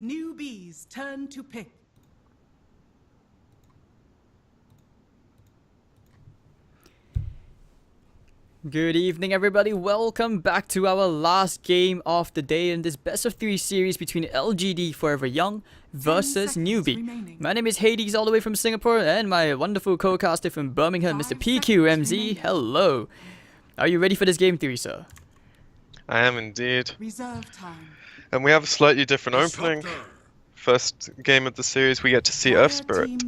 NewBee's turn to pick. Good evening, everybody. Welcome back to our last game of the day in this best of 3 series between LGD.Forever Young versus NewBee. My name is Hades, all the way from Singapore, and my wonderful co-caster from Birmingham, Mr. PQMZ. Hello. Are you ready for this game theory, sir? I am indeed. Reserve time. And we have a slightly different opening. First game of the series, we get to see Earth Spirit.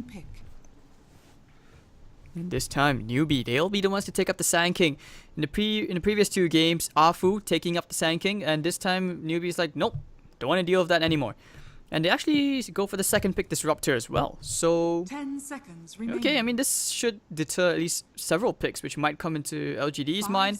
And this time, NewBee, they'll be the ones to take up the Sand King. In the previous 2 games, Afu taking up the Sand King, and this time NewBee's like, nope, don't want to deal with that anymore. And they actually go for the second pick, Disruptor, as well. So 10 seconds remaining. okay, I mean, this should deter at least several picks which might come into LGD's mind.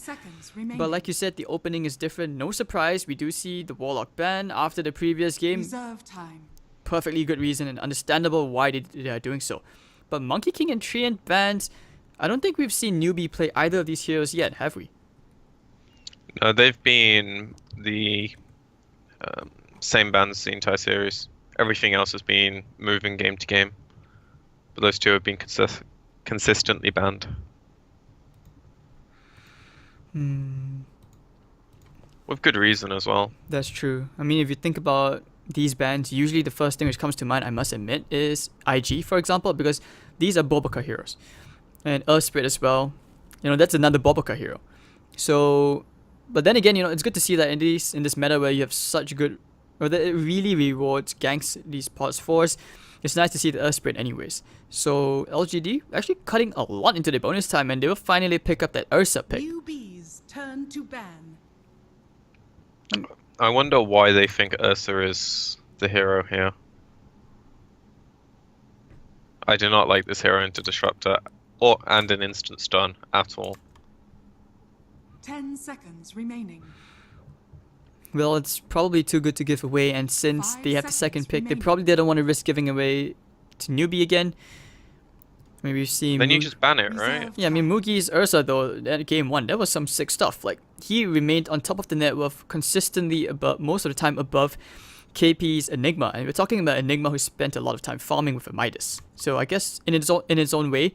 But like you said, the opening is different. No surprise, we do see the Warlock ban after the previous game. Reserve time. Perfectly good reason and understandable why they are doing so. But Monkey King and Treant bans, I don't think we've seen NewBee play either of these heroes yet, have we? No, they've been the same bans the entire series. Everything else has been moving game to game. But those two have been consistently banned. With good reason as well. That's true. I mean, if you think about these bans, usually the first thing which comes to mind, I must admit, is IG, for example, because these are Boboka heroes. And Earth Spirit as well. You know, that's another Boboka hero. So, but then again, you know, it's good to see that in this meta where you have such good, or that it really rewards ganks these pots fours. It's nice to see the Earth Spirit anyways. So LGD actually cutting a lot into the bonus time, and they will finally pick up that Ursa pick. NewBee's turn to ban. I wonder why they think Ursa is the hero here. I do not like this hero into Disruptor and an instant stun at all. 10 seconds remaining. Well, it's probably too good to give away, and since they have the second pick, they probably didn't want to risk giving away to NewBee again. Maybe you see. Then you just ban it, right? Yeah, I mean, Mugi's Ursa though, at game 1, that was some sick stuff. Like, he remained on top of the net worth consistently above, most of the time above KP's Enigma, and we're talking about Enigma who spent a lot of time farming with a Midas. So I guess in its own way,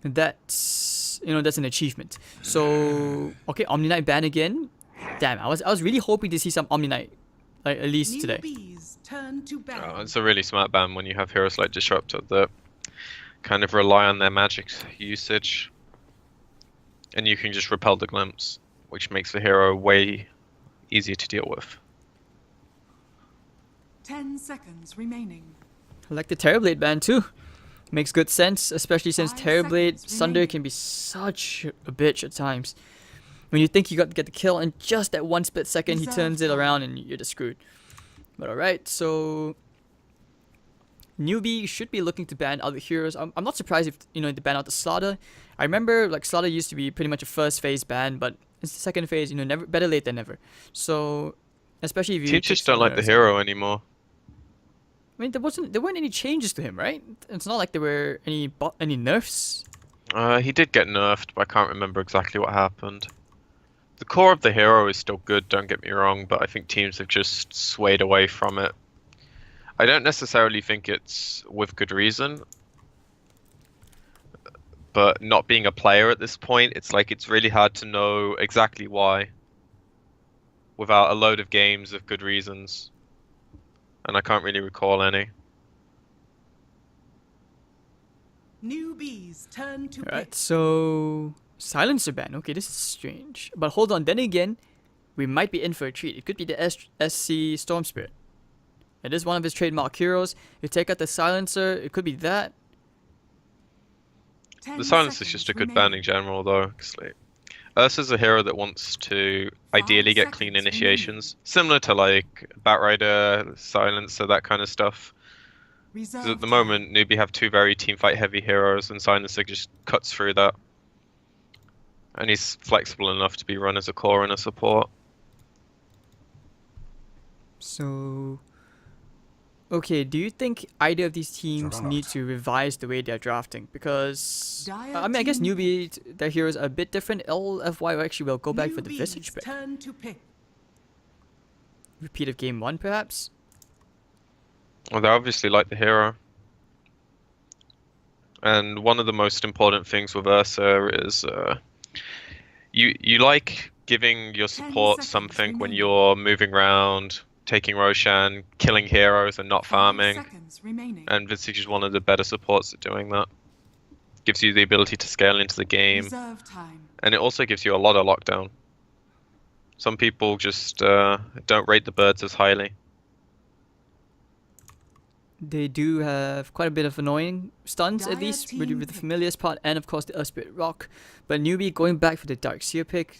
that's, you know, that's an achievement. So okay, Omni Knight ban again. Damn, I was really hoping to see some Omni Knight, like, at least today. NewBee's turn to ban. Oh, it's a really smart ban when you have heroes like Disruptor that kind of rely on their magic usage, and you can just repel the glimpse, which makes the hero way easier to deal with. 10 seconds remaining. I like the Terrorblade ban too. Makes good sense, especially since 5 Terrorblade seconds Sunder remaining. can be such a bitch at times. When you think you got to get the kill, and just that one split second, he turns it around and you're just screwed. But alright, so NewBee should be looking to ban other heroes. I'm not surprised if, you know, they ban out the Slaughter. I remember, like, Slaughter used to be pretty much a first phase ban, but it's the second phase, you know, never, better late than never. So, especially if you Teams just don't like the hero anymore. I mean, there weren't any changes to him, right? It's not like there were any nerfs. He did get nerfed, but I can't remember exactly what happened. The core of the hero is still good, don't get me wrong, but I think teams have just swayed away from it. I don't necessarily think it's with good reason, but not being a player at this point, it's like it's really hard to know exactly why without a load of games of good reasons, and I can't really recall any. NewBee's turn to Alright, pick. so Silencer ban. Okay, this is strange. But hold on, then again, we might be in for a treat. It could be the SC Storm Spirit. It is one of his trademark heroes. You take out the Silencer, it could be that. 10 The silence is seconds just a good ban remaining. in general, though. 'Cause, like, Ursa's a hero that wants to ideally get clean seconds initiations, similar to like Batrider, Silencer, that kind of stuff. Reserve 'Cause at the time. moment, NewBee have 2 very teamfight heavy heroes, and Silencer just cuts through that. And he's flexible enough to be run as a core and a support. So, okay, do you think either of these teams need to revise the way they're drafting? Because, I mean, I guess Dire NewBee, their heroes are a bit different. LFY actually will go back for the NewBee's Visage pick. turn to pick. Repeat of game 1, perhaps? Well, they obviously like the hero. And one of the most important things with Ursa is you like giving your 10 support seconds something when remaining. you're moving around, taking Roshan, killing heroes and not 5 farming. seconds remaining. And Vici is one of the better supports at doing that. Gives you the ability to scale into the game. Reserve time. And it also gives you a lot of lockdown. Some people just don't rate the birds as highly. They do have quite a bit of annoying stunts, at Dire least with team the pick. familiar part, and of course the Earth Spirit Rock. But NewBee going back for the Darkseer pick.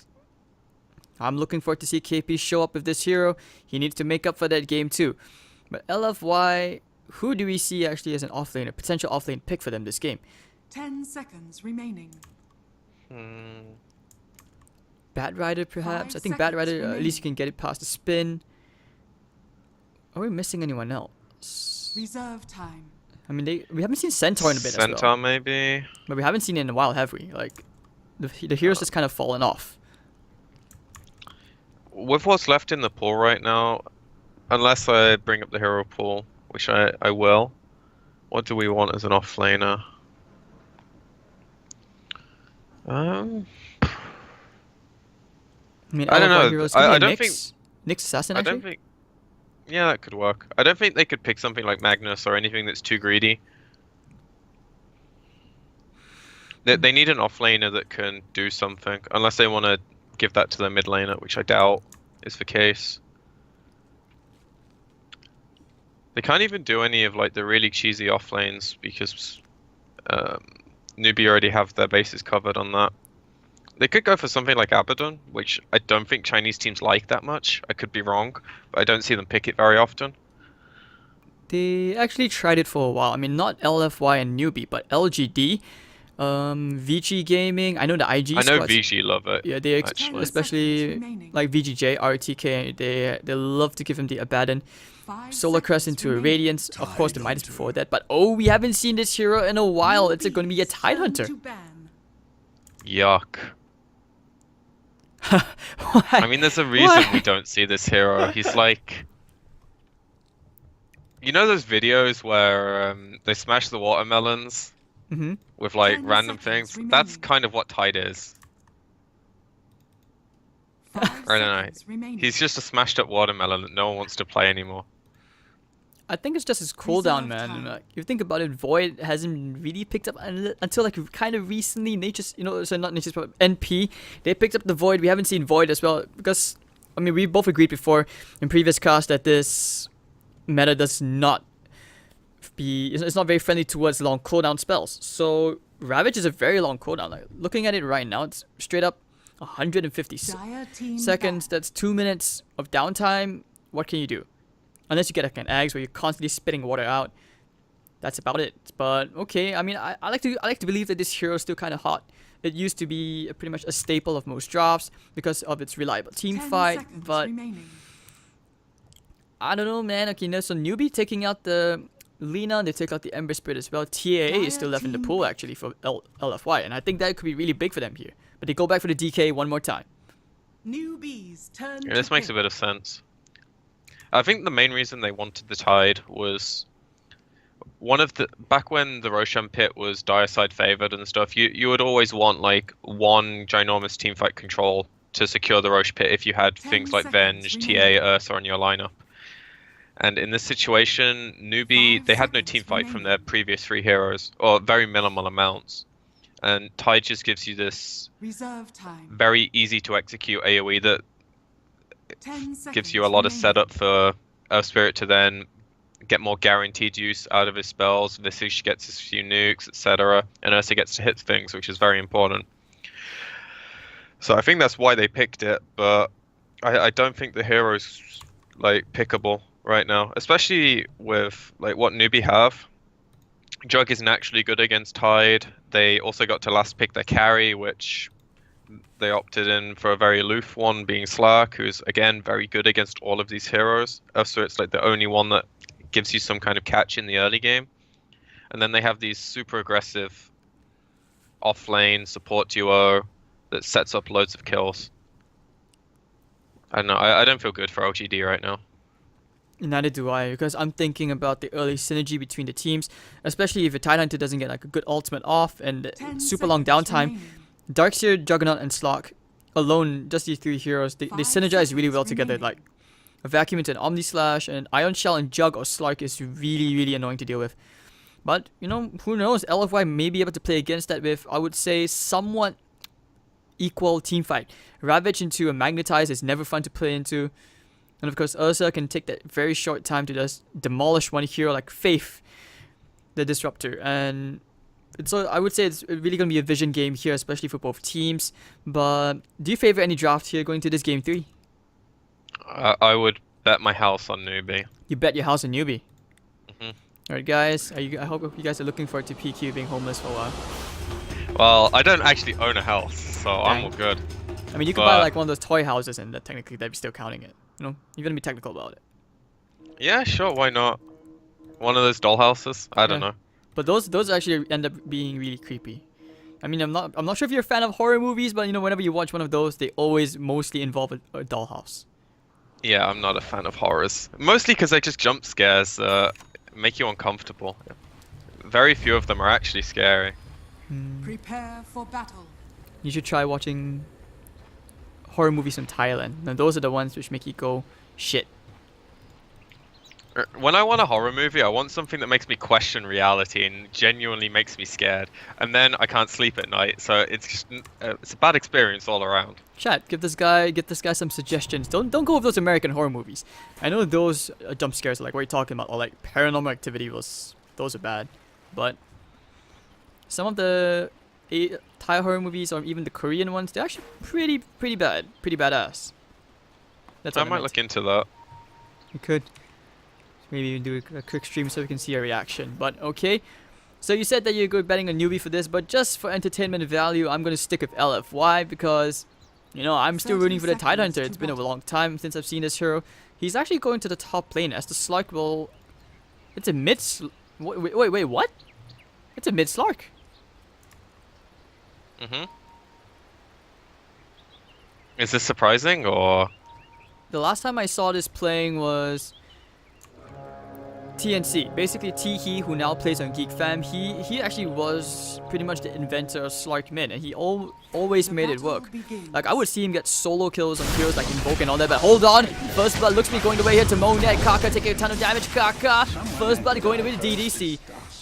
I'm looking forward to see KP show up with this hero. He needs to make up for that game too. But LFY, who do we see actually as an offlane, a potential offlane pick for them this game? 10 seconds remaining. Bat Rider perhaps? 5 I think Bat seconds Rider, at least you remaining. can get it past the spin. Are we missing anyone else? Reserve time. I mean, we haven't seen Centaur in a bit as Centaur well. maybe. But we haven't seen it in a while, have we? Like, the hero's just kind of fallen off. With what's left in the pool right now, unless I bring up the hero pool, which I will, what do we want as an offlaner? I mean, I don't LFY know. heroes. I Could be a don't Nyx. Nyx Assassin, I actually? don't think. Yeah, that could work. I don't think they could pick something like Magnus or anything that's too greedy. They need an offlaner that can do something, unless they want to give that to their mid laner, which I doubt is the case. They can't even do any of like the really cheesy offlanes because NewBee already have their bases covered on that. They could go for something like Abaddon, which I don't think Chinese teams like that much. I could be wrong, but I don't see them pick it very often. They actually tried it for a while. I mean, not LFY and NewBee, but LGD, Vici Gaming. I know the IG I know squads. Vici love it. Yeah, they actually. especially remaining. like VGJ, RTK. They love to give him the Abaddon. 5 Solar Crest seconds into a remaining. Radiance. Of course, the Midas before that. But oh, we haven't seen this hero in a while. It's going to be a NewBees Tide turn Hunter. to ban. Yuck. Why? I mean, there's a reason Why? we don't see this hero. He's like... You know those videos where they smash the watermelons Mm-hmm. with like 10 random seconds things? That's remaining. kind of what Tide is. 5 I don't know. seconds remaining. He's just a smashed up watermelon that no one wants to play anymore. I think it's just his cooldown, Reserve man. time. Like, if you think about it, Void hasn't really picked up until like kind of recently. Nature's, so not Nature's, but NP. They picked up the Void. We haven't seen Void as well because, I mean, we both agreed before in previous cast that this meta does not it's not very friendly towards long cooldown spells. So Ravage is a very long cooldown. Like, looking at it right now, it's straight up 150 Dire team seconds. back. That's 2 minutes of downtime. What can you do? Unless you get like an Ags where you're constantly spitting water out. That's about it. But okay, I mean, I like to believe that this hero is still kind of hot. It used to be pretty much a staple of most drafts because of its reliable team 10 fight. seconds But remaining. I don't know, man. Okay, no, so NewBee taking out the Lina, they take out the Ember Spirit as well. TAA is still left in the pool actually for LFY, and I think that could be really big for them here. But they go back for the DK one more time. NewBees turn Yeah, to this makes a pick. bit of sense. I think the main reason they wanted the Tide was back when the Roshan pit was dire side favored and stuff, you would always want like one ginormous teamfight control to secure the Roche pit if you had 10 things like seconds Venge, remaining. TA, Ursa on your lineup. And in this situation, NewBee, 5 they had no seconds teamfight from their remaining. previous 3 heroes, or very minimal amounts. And Tide just gives you this Reserve time. very easy to execute AoE that 10 seconds gives you a lot of remaining. setup for Earth Spirit to then get more guaranteed use out of his spells. Vici gets his few nukes, etc. And Ursa gets to hit things, which is very important. So I think that's why they picked it, but I don't think the hero's like pickable right now, especially with like what NewBee have. Jug isn't actually good against Tide. They also got to last pick their carry, which they opted in for a very aloof one, being Slark, who's again very good against all of these heroes. So it's like the only one that gives you some kind of catch in the early game. And then they have these super aggressive off-lane support duo that sets up loads of kills. I don't know. I don't feel good for LGD right now. Neither do I, because I'm thinking about the early synergy between the teams, especially if a Tidehunter doesn't get like a good ultimate off and 10 super long seconds downtime. remaining. Darkseer, Juggernaut, and Slark alone, just these three heroes, they 5 synergize really seconds well together. remaining. Like a Vacuum into an Omni Slash, and Ion Shell and Jug or Slark is really, really annoying to deal with. But, you know, who knows? LFY may be able to play against that with, I would say, somewhat equal team fight. Ravage into a Magnetize is never fun to play into. And of course, Ursa can take that very short time to just demolish one hero like Faith, the Disruptor. And so I would say it's really going to be a vision game here, especially for both teams. But do you favor any draft here going to this game 3? I would bet my house on NewBee. You bet your house on NewBee. Mhm. Alright guys, I hope you guys are looking forward to PQ being homeless for a while. Well, I don't actually own a house, so I'm Dang. all good. I mean, you could buy But- like one of those toy houses and technically they'd be still counting it. You know, you're going to be technical about it. Yeah, sure, why not? One of those dollhouses? I don't Yeah. know. But those actually end up being really creepy. I mean, I'm not sure if you're a fan of horror movies, but you know, whenever you watch one of those, they always mostly involve a dollhouse. Yeah, I'm not a fan of horrors. Mostly because they just jump scares make you uncomfortable. Very few of them are actually scary. Prepare for battle. You should try watching horror movies from Thailand. Now, those are the ones which make you go, shit. When I want a horror movie, I want something that makes me question reality and genuinely makes me scared. And then I can't sleep at night, so it's just it's a bad experience all around. Chat, get this guy some suggestions. Don't go with those American horror movies. I know those jump scares are like what you're talking about, or like Paranormal Activity those are bad. But some of the Thai horror movies or even the Korean ones, they're actually pretty bad, pretty badass. That's I what might meant. look into that. We could maybe even do a quick stream so we can see a reaction. But okay. So you said that you're good betting on NewBee for this, but just for entertainment value, I'm gonna stick with LFY because, you know, I'm still 30 rooting for the seconds Tidehunter. to It's been a battle. long time since I've seen this hero. He's actually going to the top lane as the Slark will. It's a mid. Wait, what? It's a mid Slark. Is this surprising or? The last time I saw this playing was TNC, basically T-He, who now plays on Geek Fam. He actually was pretty much the inventor of Slark mid, and he always The made it battle work. begins. Like, I would see him get solo kills on heroes like Invoke and all that, but hold on! First Blood looks to be going the way here to Monet. Kaka taking a ton of damage. Kaka! First Blood going away to DDC.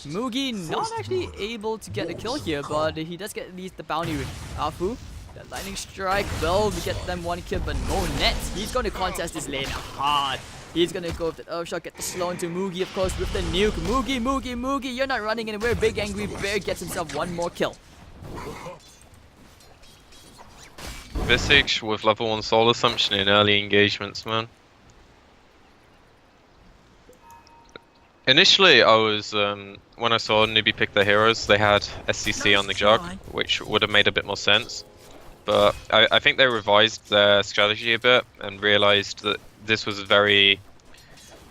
Mugi not actually able to get a kill here, but he does get at least the bounty with Afu. That lightning strike will get them one kill, but Monet, he's going to contest this lane hard. He's gonna go with the Earth Shot, get the slow into Mugi, of course, with the nuke. Mugi, you're not running anywhere. Big Angry Bear gets himself one more kill. Visage with level 1 soul assumption in early engagements, man. Initially, I was, when I saw NewBee pick their heroes, they had SCC on the jug, which would have made a bit more sense. But I think they revised their strategy a bit and realized that this was a very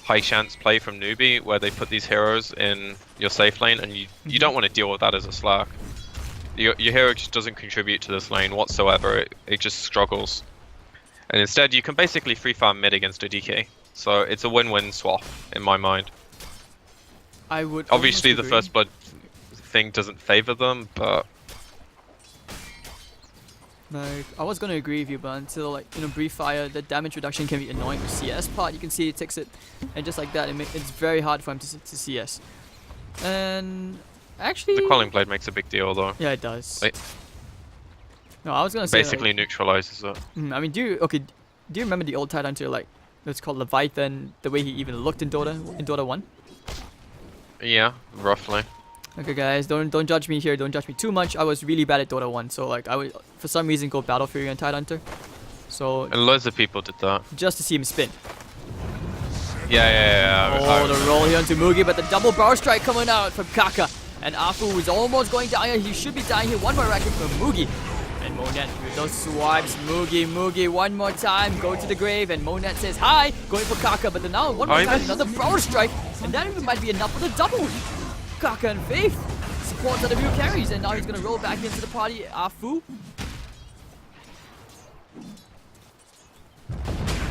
high chance play from NewBee, where they put these heroes in your safe lane, and you don't want to deal with that as a Slark. Your hero just doesn't contribute to this lane whatsoever, it just struggles. And instead, you can basically free farm mid against a DK. So it's a win-win swap, in my mind. I would Obviously, almost the agree. first blood thing doesn't favor them, but Like, I was gonna agree with you, but until, like, you know, brief fire, the damage reduction can be annoying with CS part. You can see it takes it, and just like that, it's very hard for him to CS. And actually, the Quelling Blade makes a big deal, though. yeah, it does. Like, No, I was gonna say basically neutralizes it. I mean, do you remember the old Tidehunter, like, it's called Leviathan, the way he even looked in Dota 1? Yeah, roughly. Okay, guys, don't judge me here. Don't judge me too much. I was really bad at Dota 1, so like I would for some reason go Battle Fury on Tidehunter. So And loads of people did that. just to see him spin. Yeah. Oh, the roll here onto Mugi, but the double barrel strike coming out from Kaka. And Afu is almost going down. He should be dying here. One more racket from Mugi. And Monet with those swipes. Mugi, one more time. Go to the grave. And Monet says hi. Going for Kaka, but then now one more I time. missed. Another barrel strike. And that even might be enough for the double. Kaka and Faith supports other view carries. And now he's going to roll back into the party. Afu.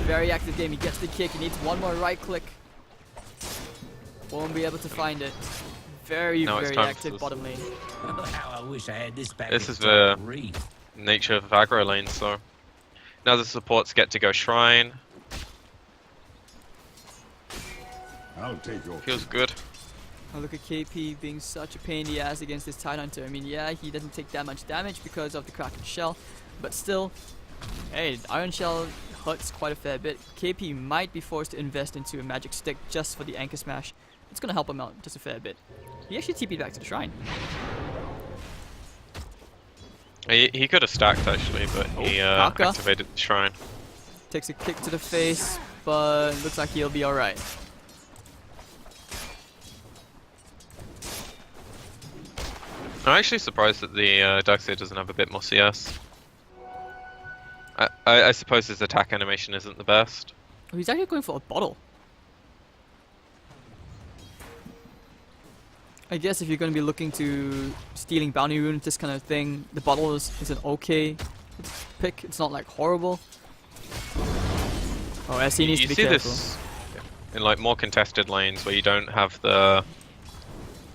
Very active game. He gets the kick. He needs one more right click. Won't be able to find it. Very, No, it's very time active for bottom lane. How I wish I had this back. This is the nature of aggro lane, so now the supports get to go shrine. I'll take your Feels good. Oh, look at KP being such a pain in the ass against this Tide Hunter. I mean, yeah, he doesn't take that much damage because of the Kraken Shell, but still, hey, Iron Shell hurts quite a fair bit. KP might be forced to invest into a magic stick just for the anchor smash. It's gonna help him out just a fair bit. He actually TP'd back to the shrine. He could have stacked actually, but he Kaka activated the shrine. takes a kick to the face, but looks like he'll be alright. I'm actually surprised that the Darkseid doesn't have a bit more CS. I suppose his attack animation isn't the best. Oh, he's actually going for a bottle. I guess if you're going to be looking to stealing bounty runes, this kind of thing, the bottle is an okay pick. It's not like horrible. Oh, SC needs to be You see careful. this in like more contested lanes where you don't have the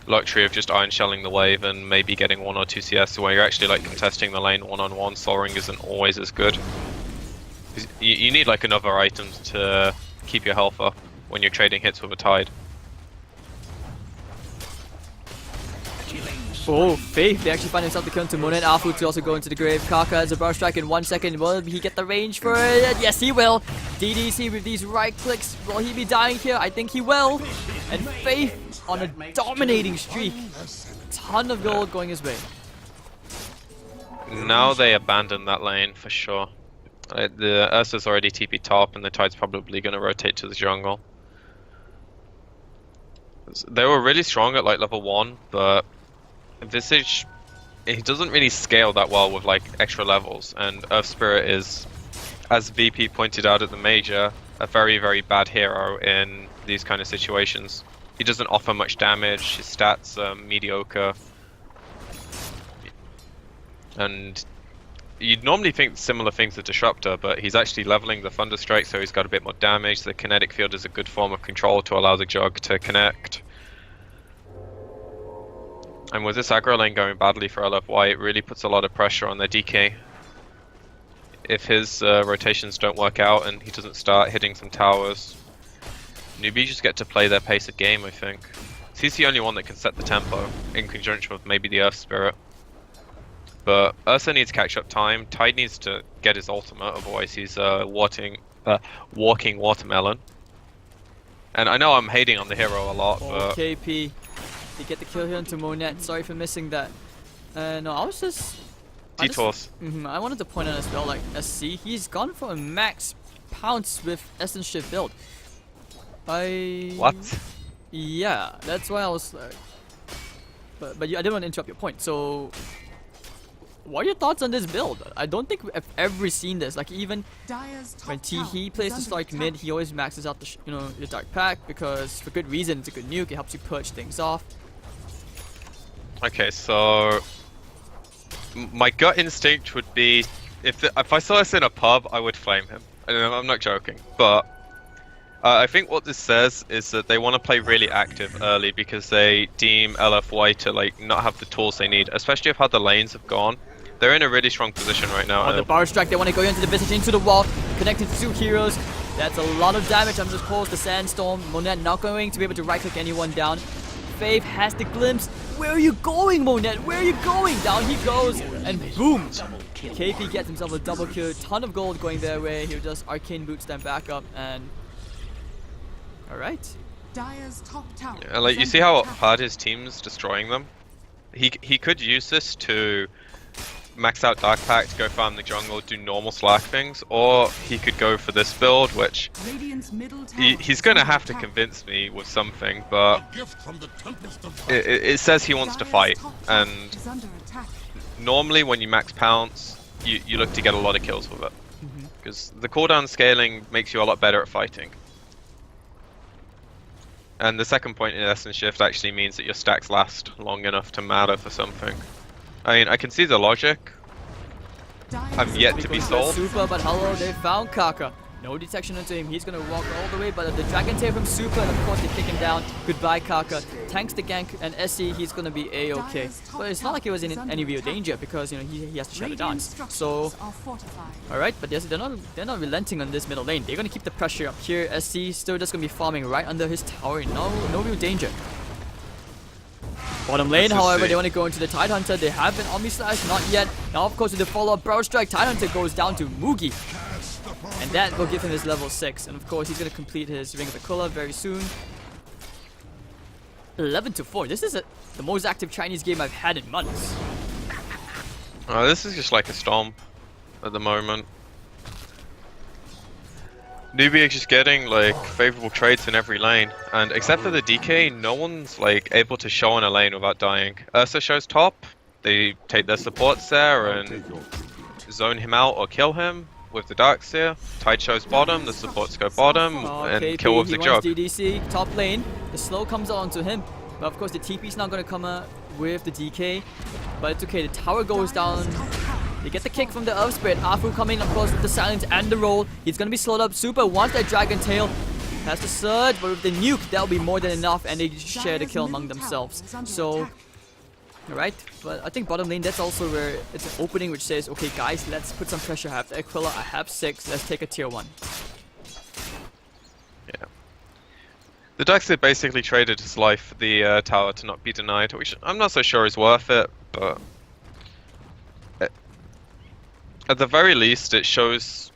luxury of just iron shelling the wave and maybe getting 1 or 2 CS, where you're actually like contesting the lane one-on-one. Soaring isn't always as good. 'Cause you need like another items to keep your health up when you're trading hits with a Tide. Oh, Faith, they actually find himself the kill into Monet. Afu to also go into the grave. Kaka has a burst strike in 1 second. Will he get the range for it? Yes, he will. DDC with these right clicks. Will he be dying here? I think he will. And Faith on a dominating streak. Ton of gold going his way. Now they abandon that lane for sure. The Ursa's already TP top and the Tide's probably going to rotate to the jungle. They were really strong at like level 1, but Visage, he doesn't really scale that well with like extra levels, and Earth Spirit is, as VP pointed out at the major, a very, very bad hero in these kind of situations. He doesn't offer much damage, his stats are mediocre, and you'd normally think similar things to Disruptor, but he's actually leveling the Thunderstrike, so he's got a bit more damage. The kinetic field is a good form of control to allow the Jug to connect. And with this aggro lane going badly for LFY, it really puts a lot of pressure on their DK. If his rotations don't work out and he doesn't start hitting some towers, NewBee just get to play their pace of game, I think. He's the only one that can set the tempo, in conjunction with maybe the Earth Spirit. But Ursa needs catch-up time, Tide needs to get his ultimate, otherwise he's walking watermelon. And I know I'm hating on the hero a lot, but... KP. They get the kill here into Monet. Sorry for missing that. No, I was just... Detours. I wanted to point out as well, like, SC, he's gone for a max pounce with Essence Shift build. What? Yeah, that's why I was like... But I didn't want to interrupt your point, so... What are your thoughts on this build? I don't think we've ever seen this. Like, even when Teehee plays the Stark mid, he always maxes out the the Dark Pack, because for good reason, it's a good nuke, it helps you purge things off. Okay, so my gut instinct would be, if I saw this in a pub, I would flame him. I'm not joking, but I think what this says is that they want to play really active early because they deem LFY to like not have the tools they need, especially if how the lanes have gone. They're in a really strong position right now. On the bar strike, they want to go into the Visage, into the wall, connected to 2 heroes. That's a lot of damage. I'm just pulls the Sandstorm. Monet not going to be able to right click anyone down. Faith has the glimpse. Where are you going, Monet? Where are you going? Down he goes, and boom! KP gets himself a double kill. Ton of gold going their way. He'll just arcane boots them back up, and alright. Dire's top tower. Yeah, like you see how hard his team's destroying them. He could use this to max out Dark Pack to go farm the jungle, do normal Slack things, or he could go for this build, which he's going to have to convince me with something, but it says he wants to fight, and normally when you max pounce, you look to get a lot of kills with it, because the cooldown scaling makes you a lot better at fighting. And the second point in Essence Shift actually means that your stacks last long enough to matter for something. I mean, I can see the logic. I'm yet to be sold. Super, but hello, they found Kaka. No detection onto him. He's gonna walk all the way, but the Dragon Tail from Super, and of course they kick him down. Goodbye, Kaka. Tanks the gank, and SC, he's gonna be A-okay. But it's not like he was in any real danger because, you know, he has to shut it down. So, alright, but they're not relenting on this middle lane. They're gonna keep the pressure up here. SC still just gonna be farming right under his tower. No real danger. Bottom lane, however, they want to go into the Tidehunter. They have an Omni Slash, not yet. Now, of course, with the follow-up Barrel Strike, Tidehunter goes down to Mugi. And that will give him his level 6. And of course, he's going to complete his Ring of Aquila very soon. 11-4. This is the most active Chinese game I've had in months. This is just like a stomp at the moment. NewBee is just getting like favorable trades in every lane, and except for the DK, no one's like able to show in a lane without dying. Ursa shows top, they take their supports there and zone him out or kill him with the Darkseer. Tide shows bottom, the supports go bottom, and KP, kill with the jug. DDC, top lane, the slow comes onto him, but of course the TP's not going to come with the DK, but it's okay, the tower goes down. They get the kick from the Earth Spirit. Afu coming, of course, with the silence and the roll. He's going to be slowed up. Super wants that Dragon Tail. Has the surge, but with the nuke, that'll be more than enough, and they share the kill among themselves. So, alright, but I think bottom lane, that's also where it's an opening which says, okay guys, let's put some pressure. I have the Aquila, I have 6, let's take a tier 1. Yeah. The Darkseer basically traded his life for the tower to not be denied, which I'm not so sure is worth it, but at the very least, it shows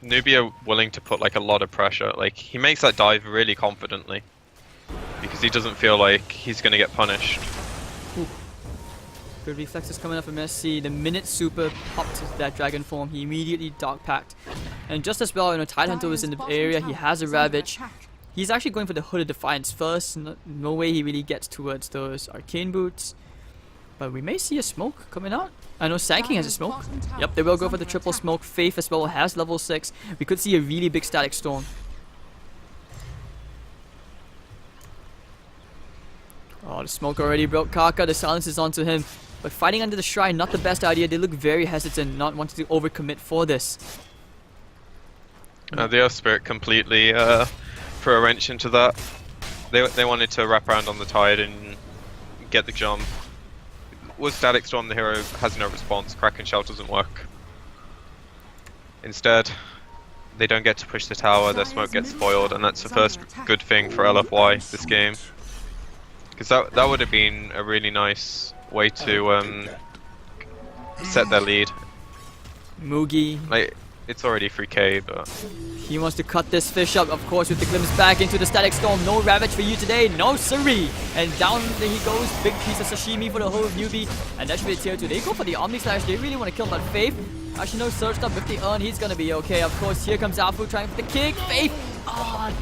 NewBee are willing to put like a lot of pressure. Like, he makes that dive really confidently because he doesn't feel like he's gonna get punished. Ooh. Good reflexes coming up from SC. The minute Super popped that dragon form, he immediately dark packed. And just as well, you know, Tidehunter was in the area. He has a Ravage. He's actually going for the Hooded Defiance first. No way he really gets towards those Arcane Boots. But we may see a smoke coming out. I know Sanking has a smoke. Yep, they will go for the triple smoke. Faith as well has level 6. We could see a really big static storm. Oh, the smoke already broke Kaka. The silence is onto him. But fighting under the shrine, not the best idea. They look very hesitant, not wanting to overcommit for this. The Earth Spirit completely threw a wrench into that. They wanted to wrap around on the Tide and get the jump. With Static Storm, the hero has no response. Kraken Shell doesn't work. Instead, they don't get to push the tower, their smoke gets spoiled, and that's the first good thing for LFY this game. Because that would have been a really nice way to set their lead. Mugi. Like, it's already 3k, but he wants to cut this fish up, of course, with the glimpse back into the Static Storm. No Ravage for you today, no siree. And down there he goes, big piece of sashimi for the whole of NewBee. And that should be a tier 2. They go for the Omni Slash, they really want to kill but Faith. Actually, no surged up with the urn, he's gonna be okay. Of course, here comes Afu trying for the kick. Faith,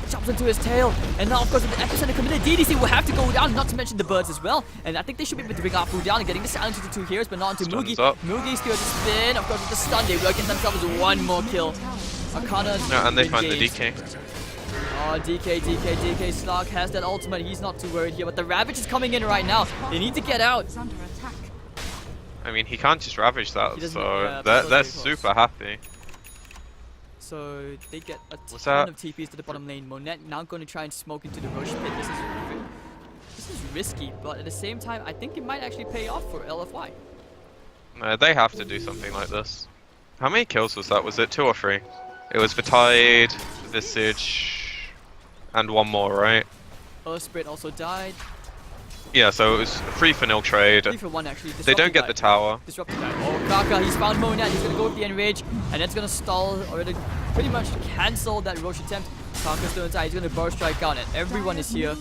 jumps into his tail. And now, of course, with the epicenter committed, DDC will have to go down, not to mention the birds as well. And I think they should be able to bring Afu down and getting the silence into 2 heroes, but not into Mugi. Mugi still has a spin, of course, with the stun. They will get themselves 1 more kill. Arcana. No, and they find the DK. Oh, DK. Slug has that ultimate. He's not too worried here, but the Ravage is coming in right now. They need to get out. I mean, he can't just Ravage that, so they're super happy. So they get a ton of TPs to the bottom lane. Monet now going to try and smoke into the Roche pit. This is risky, but at the same time, I think it might actually pay off for LFY. No, they have to do something like this. How many kills was that? Was it 2 or 3? It was for Tide, Visage, and 1 more, right? Earth Spirit also died. Yeah, so it was 3 for nil trade. 3 for 1 actually. They don't get the tower. Disrupted died. Oh, Kaka, he's found Monad. He's gonna go with the Enrage, and that's gonna stall or pretty much cancel that Roche attempt. Kaka's still inside. He's gonna burst strike out, and everyone is here.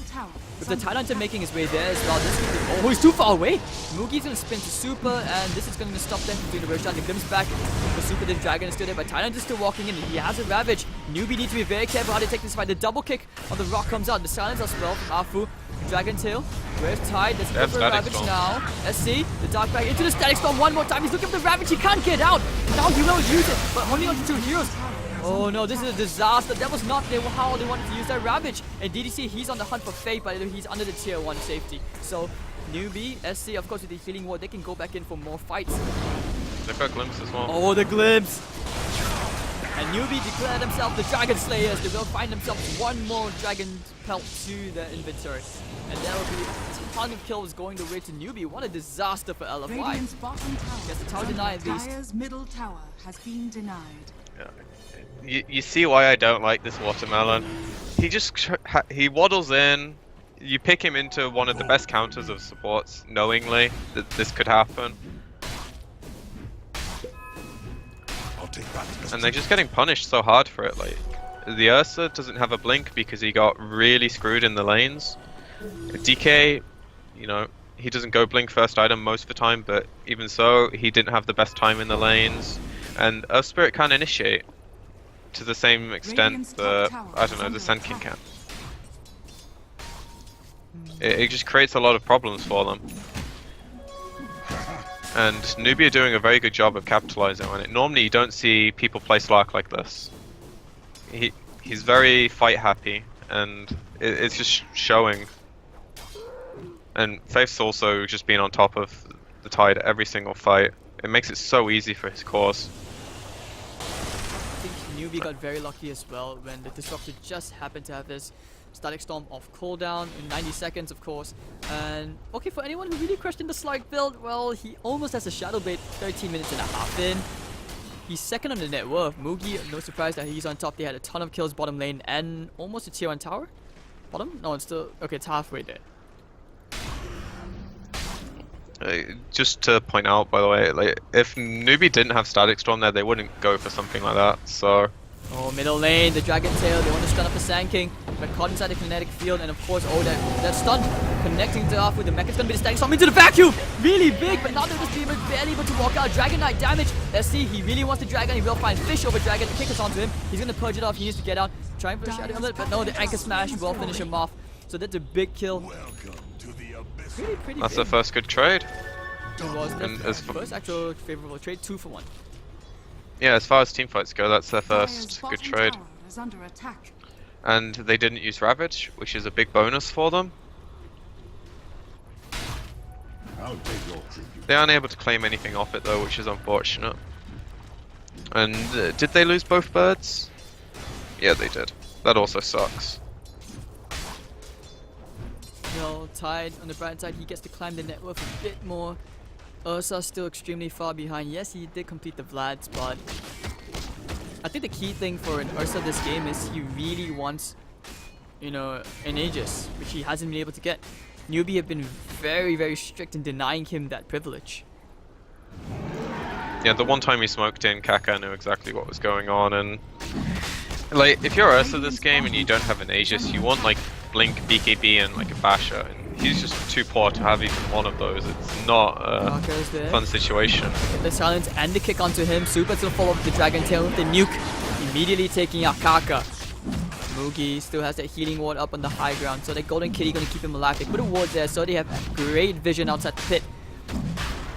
With the Tidehunter making his way there as well, this could be, oh, he's too far away! Mugi's gonna spin to Super, and this is gonna stop them from doing the Roshan. The glimpse back for Super, the Dragon is still there, but Tidehunter's still walking in, and he has a Ravage. NewBee needs to be very careful how to take this fight. The double kick of the rock comes out, the silence as well from Afu. Dragon Tail, where's Tide? Let's go for a Ravage now. SC, the Dark Bag into the Static Storm 1 more time. He's looking for the Ravage, he can't get out! Now he will use it, but only onto 2 heroes. Oh no, this is a disaster. That was not how they wanted to use that Ravage. And DDC, he's on the hunt for Fate, but he's under the tier 1 safety. So, NewBee, SC, of course, with the Healing Ward, they can go back in for more fights. They've got Glimpse as well. Oh, the Glimpse! And NewBee declare themselves the Dragon Slayers. They will find themselves one more Dragon Pelt to their inventory. And there will be a ton of kills going the way to NewBee. What a disaster for LFY. Radiant's bottom tower. Guess the tower denied at least. Dire's middle tower has been denied. You see why I don't like this watermelon. He waddles in. You pick him into one of the best counters of supports, knowingly that this could happen. And they're just getting punished so hard for it. Like, the Ursa doesn't have a blink because he got really screwed in the lanes. DK, you know, he doesn't go blink first item most of the time, but even so, he didn't have the best time in the lanes. And Earth Spirit can initiate to the same extent that, I don't know, the Sand King can. It just creates a lot of problems for them. And NewBee are doing a very good job of capitalizing on it. Normally you don't see people play Slark like this. He's very fight happy, and it's just showing. And Faith's also just being on top of the tide every single fight. It makes it so easy for his cause. I think NewBee got very lucky as well when the Disruptor just happened to have this Static Storm off cooldown in 90 seconds, of course. And okay, for anyone who really questioned the Slark build, well, he almost has a Shadow Blade 13 minutes and a half in. He's second on the net worth. Mugi, no surprise that he's on top. They had a ton of kills bottom lane and almost a tier 1 tower. Bottom? No, it's still... Okay, it's halfway there. Just to point out, by the way, like, if NewBee didn't have Static Storm there, they wouldn't go for something like that, so... Oh, middle lane, the Dragon Tail, they want to stun up the Sand King, but caught inside the kinetic field, and of course, oh, that stun connecting to off with the mech. It's gonna be the Static Storm into the vacuum! Really big, but now they're just barely able to walk out. Dragon Knight damage. Let's see, he really wants the Dragon. He will find Fish over Dragon. The kick is onto him. He's gonna purge it off. He needs to get out. Trying for a Shadow Element, but no, the Anchor Smash will finish him off. So that's a big kill. Pretty That's big. the first good trade. It was And the as first actual favorable trade, 2 for 1. Yeah, as far as teamfights go, that's their first Dire's good bottom trade. tower is under attack. And they didn't use Ravage, which is a big bonus for them. I'll take your tribute. They aren't able to claim anything off it though, which is unfortunate. And did they lose both birds? Yeah, they did. That also sucks. Well, Tide on the bright side, he gets to climb the net worth a bit more. Ursa still extremely far behind. Yes, he did complete the Vlads, but I think the key thing for an Ursa this game is he really wants, you know, an Aegis, which he hasn't been able to get. NewBee have been very, very strict in denying him that privilege. Yeah, the one time he smoked in, Kaka knew exactly what was going on, and like, if you're Ursa this game and you don't have an Aegis, you want like Blink, BKB, and like a Basher, and he's just too poor to have even one of those. It's not a fun situation. The silence and the kick onto him. Super's gonna follow up the Dragon Tail with the nuke, immediately taking out Kaka. Mugi still has that healing ward up on the high ground, so the Golden Kitty gonna keep him alive. They put a ward there, so they have great vision outside the pit.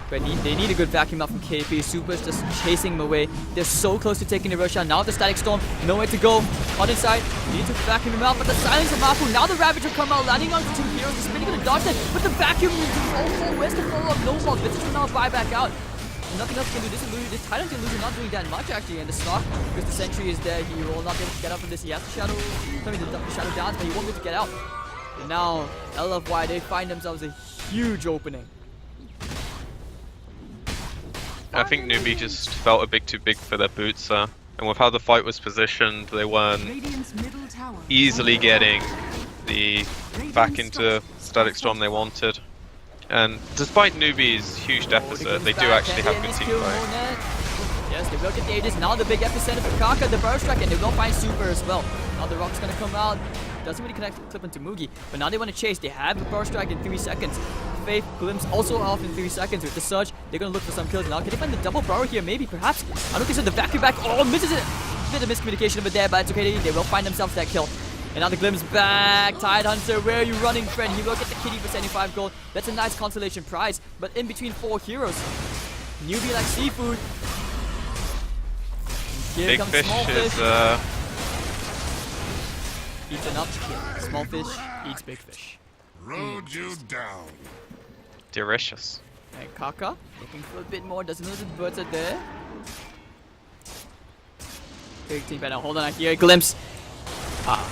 But they need a good vacuum out from KP. Super's just chasing him away. They're so close to taking the rush out. Now the Static Storm, nowhere to go. On inside, need to vacuum him out, but the silence of Mafu. Now the Ravage will come out, landing on the 2 heroes. The Spinning gonna dodge them, but the vacuum is full. Where's the follow-up? No more. Vici will now buy back out. Nothing else can do. This Titan's illusion not doing that much actually, and the Slark, because the Sentry is there, he will not be able to get out from this. He has the Shadow, the Shadow dance, but he won't be able to get out. And now LFY, they find themselves a huge opening. I think NewBee just felt a bit too big for their boots, and with how the fight was positioned, they weren't Radiant's middle tower is easily under getting attack. the back into Static Storm they wanted. And despite NewBee's huge deficit, they do actually have good team fight. Yes, they will get the Aegis. Now the big epicenter for Kaka, the burst strike, and they will find Super as well. Now the Rock's gonna come out. Doesn't really connect clip into Mugi, but now they want to chase. They have the burst strike in 3 seconds. Faith glimpse also off in 3 seconds with the surge. They're gonna look for some kills now. Can they find the double burrow here? Maybe, perhaps. I don't think so. The vacuum back. Oh, misses it. Bit of miscommunication over there, but it's okay. They will find themselves that kill. And now the glimpse back. Tide Hunter, where are you running, friend? He will get the kitty for 75 gold. That's a nice consolation prize. But in between 4 heroes, NewBee like seafood. Here Big comes Fish Small is Fish. Eats enough to kill. Small Fish eats Big Fish. Rode you down. delicious. And Kaka looking for a bit more. Doesn't know the birds are there. 13 by now. Hold on, I hear a glimpse. Ah.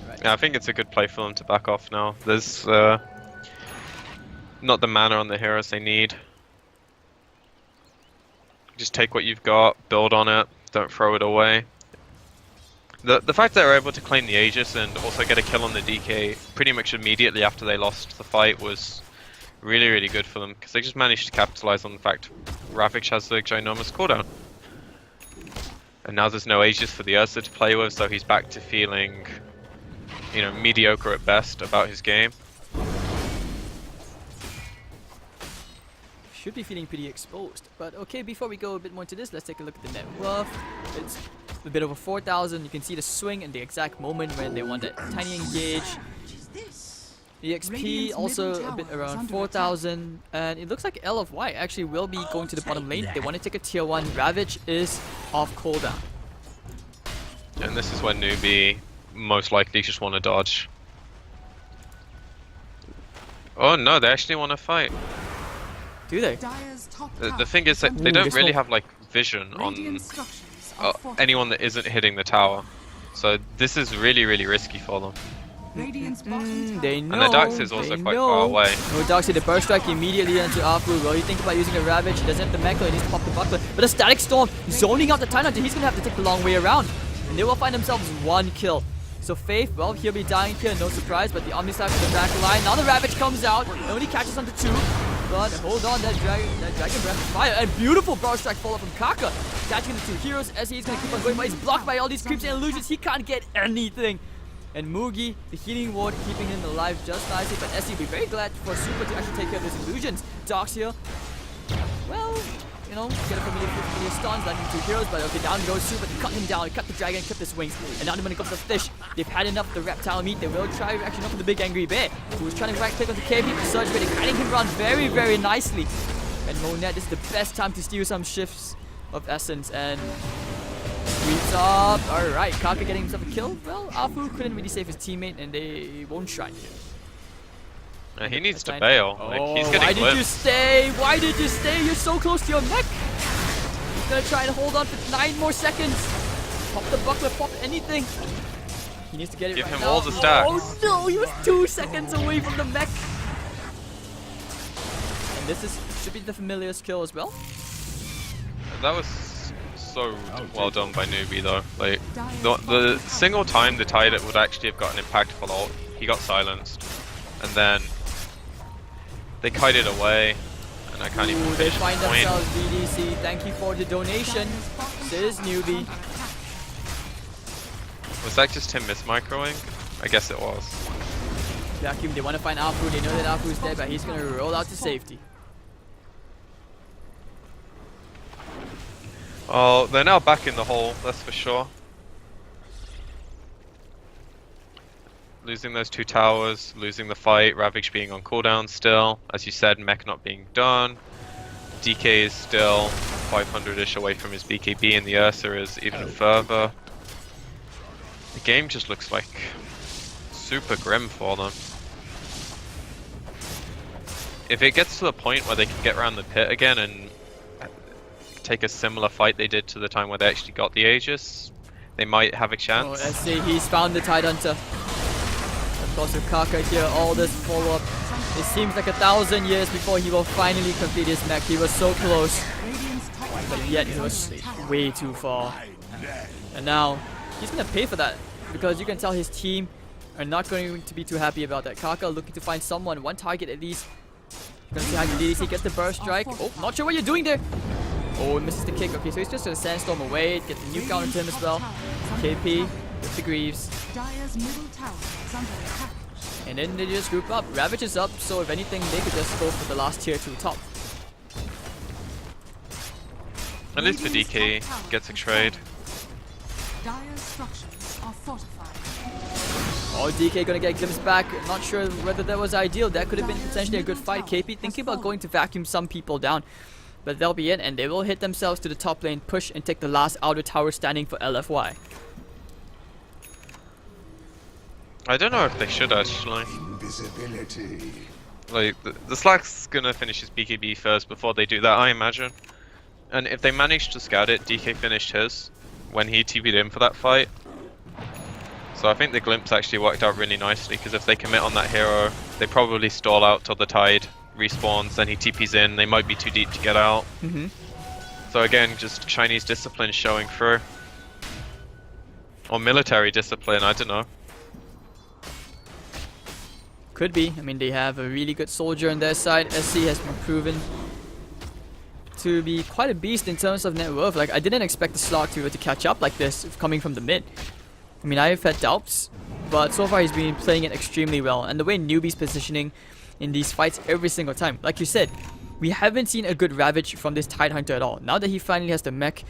Right. Yeah, I think it's a good play for them to back off now. There's not the mana on the heroes they need. Just take what you've got, build on it, don't throw it away. The fact that they were able to claim the Aegis and also get a kill on the DK pretty much immediately after they lost the fight was really, really good for them, because they just managed to capitalize on the fact Ravage has the ginormous cooldown. And now there's no Aegis for the Ursa to play with, so he's back to feeling, you know, mediocre at best about his game. Should be feeling pretty exposed. But okay, before we go a bit more into this, let's take a look at the net worth. It's a bit over 4,000. You can see the swing and the exact moment when they want that tiny engage. The XP also a bit around 4,000, and it looks like L.G.D.FY actually will be going to the bottom lane. They want to take a tier 1. Ravage is off cooldown. And this is when NewBee most likely just want to dodge. Oh no, they actually want to fight. Do they? The thing is that they don't really have like vision on anyone that isn't hitting the tower. So this is really, really risky for them. They know. And the Dax is also quite far away. No Dax, the burst strike immediately onto Afu. Well, you think about using a Ravage, he doesn't have the Mecha, he needs to pop the buckler. But a Static Storm zoning out the Time Hunter, he's gonna have to take the long way around. And they will find themselves 1 kill. So Faith, well, he'll be dying here, no surprise, but the Omnistar from the back line. Now the Ravage comes out, and only catches onto 2. But hold on, that Dragon Breath of Fire, and beautiful burst strike follow from Kaka. Catching the 2 heroes as he's gonna keep on going, but he's blocked by all these creeps and illusions, he can't get anything. And Mugi, the healing ward, keeping him alive just nicely. But SC will be very glad for Super to actually take care of those illusions. Docs here, well, you know, get a familiar stuns, landing 2 heroes. But okay, down goes Super to cut him down, cut the dragon, cut his wings. And now when it comes to Fish, they've had enough of the reptile meat. They will try actually not for the big angry bear, who's trying to right click on the KP. The Surge Rating, guiding him around very, very nicely. And Monet, this is the best time to steal some shifts of essence. And sweeps up. Alright, Kaka getting himself a kill. Well, Afu couldn't really save his teammate, and they won't shrine here. He needs to bail. Like, he's getting why clipped. did you stay? Why did you stay? You're so close to your mech. He's gonna try and hold on for 9 more seconds. Pop the buckler, pop anything. He needs to get it Give right him now. all the stacks. Oh no, he was 2 seconds away from the mech. And this should be the familiar's kill as well. That was so well done by NewBee though. Like the single time the Tide would actually have got an impactful ult, he got silenced, and then they kited away, and I can't even They finish the find point. themselves VDC. Thank you for the donation. This is NewBee. Was that just him mismicroing? I guess it was. Vacuum, they want to find Afu. They know that Afu is dead, but he's going to roll out to safety. Oh, they're now back in the hole, that's for sure. Losing those 2 towers, losing the fight, Ravage being on cooldown still. As you said, mech not being done. DK is still 500-ish away from his BKB, and the Ursa is even further. The game just looks like super grim for them. If it gets to the point where they can get around the pit again and take a similar fight they did to the time where they actually got the Aegis, they might have a chance. Oh, let's see, he's found the Tide Hunter. Of course, with Kaka here, all this follow-up. It seems like 1,000 years before he will finally complete his mech. He was so close, but yet he was way too far. And now, he's gonna pay for that, because you can tell his team are not going to be too happy about that. Kaka looking to find someone, 1 target at least. Gonna see how the DDC gets the burst strike. Oh, not sure what you're doing there. Oh, he misses the kick. Okay, so he's just gonna sandstorm away, get the new counter to him as well. KP with the Greaves. And then they just group up. Ravage is up, so if anything, they could just go for the last tier 2 top. At least for DK, gets a trade. Oh, DK gonna get glimpse back. Not sure whether that was ideal. That could have been potentially a good fight. KP thinking about going to vacuum some people down. But they'll be in, and they will hit themselves to the top lane, push, and take the last outer tower standing for L.G.D.FY. I don't know if they should actually. Invisibility. Like, the Slack's gonna finish his BKB first before they do that, I imagine. And if they managed to scout it, DK finished his when he TP'd in for that fight. So I think the glimpse actually worked out really nicely, because if they commit on that hero, they probably stall out till the tide respawns, then he TP's in, they might be too deep to get out. So again, just Chinese discipline showing through. Or military discipline, I don't know. Could be. I mean, they have a really good soldier on their side. SC has been proven to be quite a beast in terms of net worth. Like, I didn't expect the slot to be able to catch up like this coming from the mid. I mean, I've had doubts, but so far he's been playing it extremely well. And the way NewBee's positioning in these fights every single time. Like you said, we haven't seen a good Ravage from this Tidehunter at all. Now that he finally has the mech,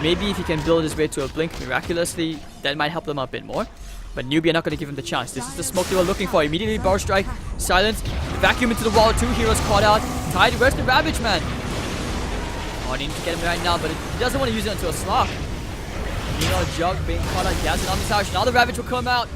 maybe if he can build his way to a Blink miraculously, that might help them out a bit more. But NewBee are not going to give him the chance. This is the smoke they were looking for. Immediately Bar Strike, silence, vacuum into the wall, 2 heroes caught out. Tide, where's the Ravage, man? Oh, I need to get him right now, but he doesn't want to use it until a slot. You know, Jug being caught out, he has an Omnisage. Now the Ravage will come out.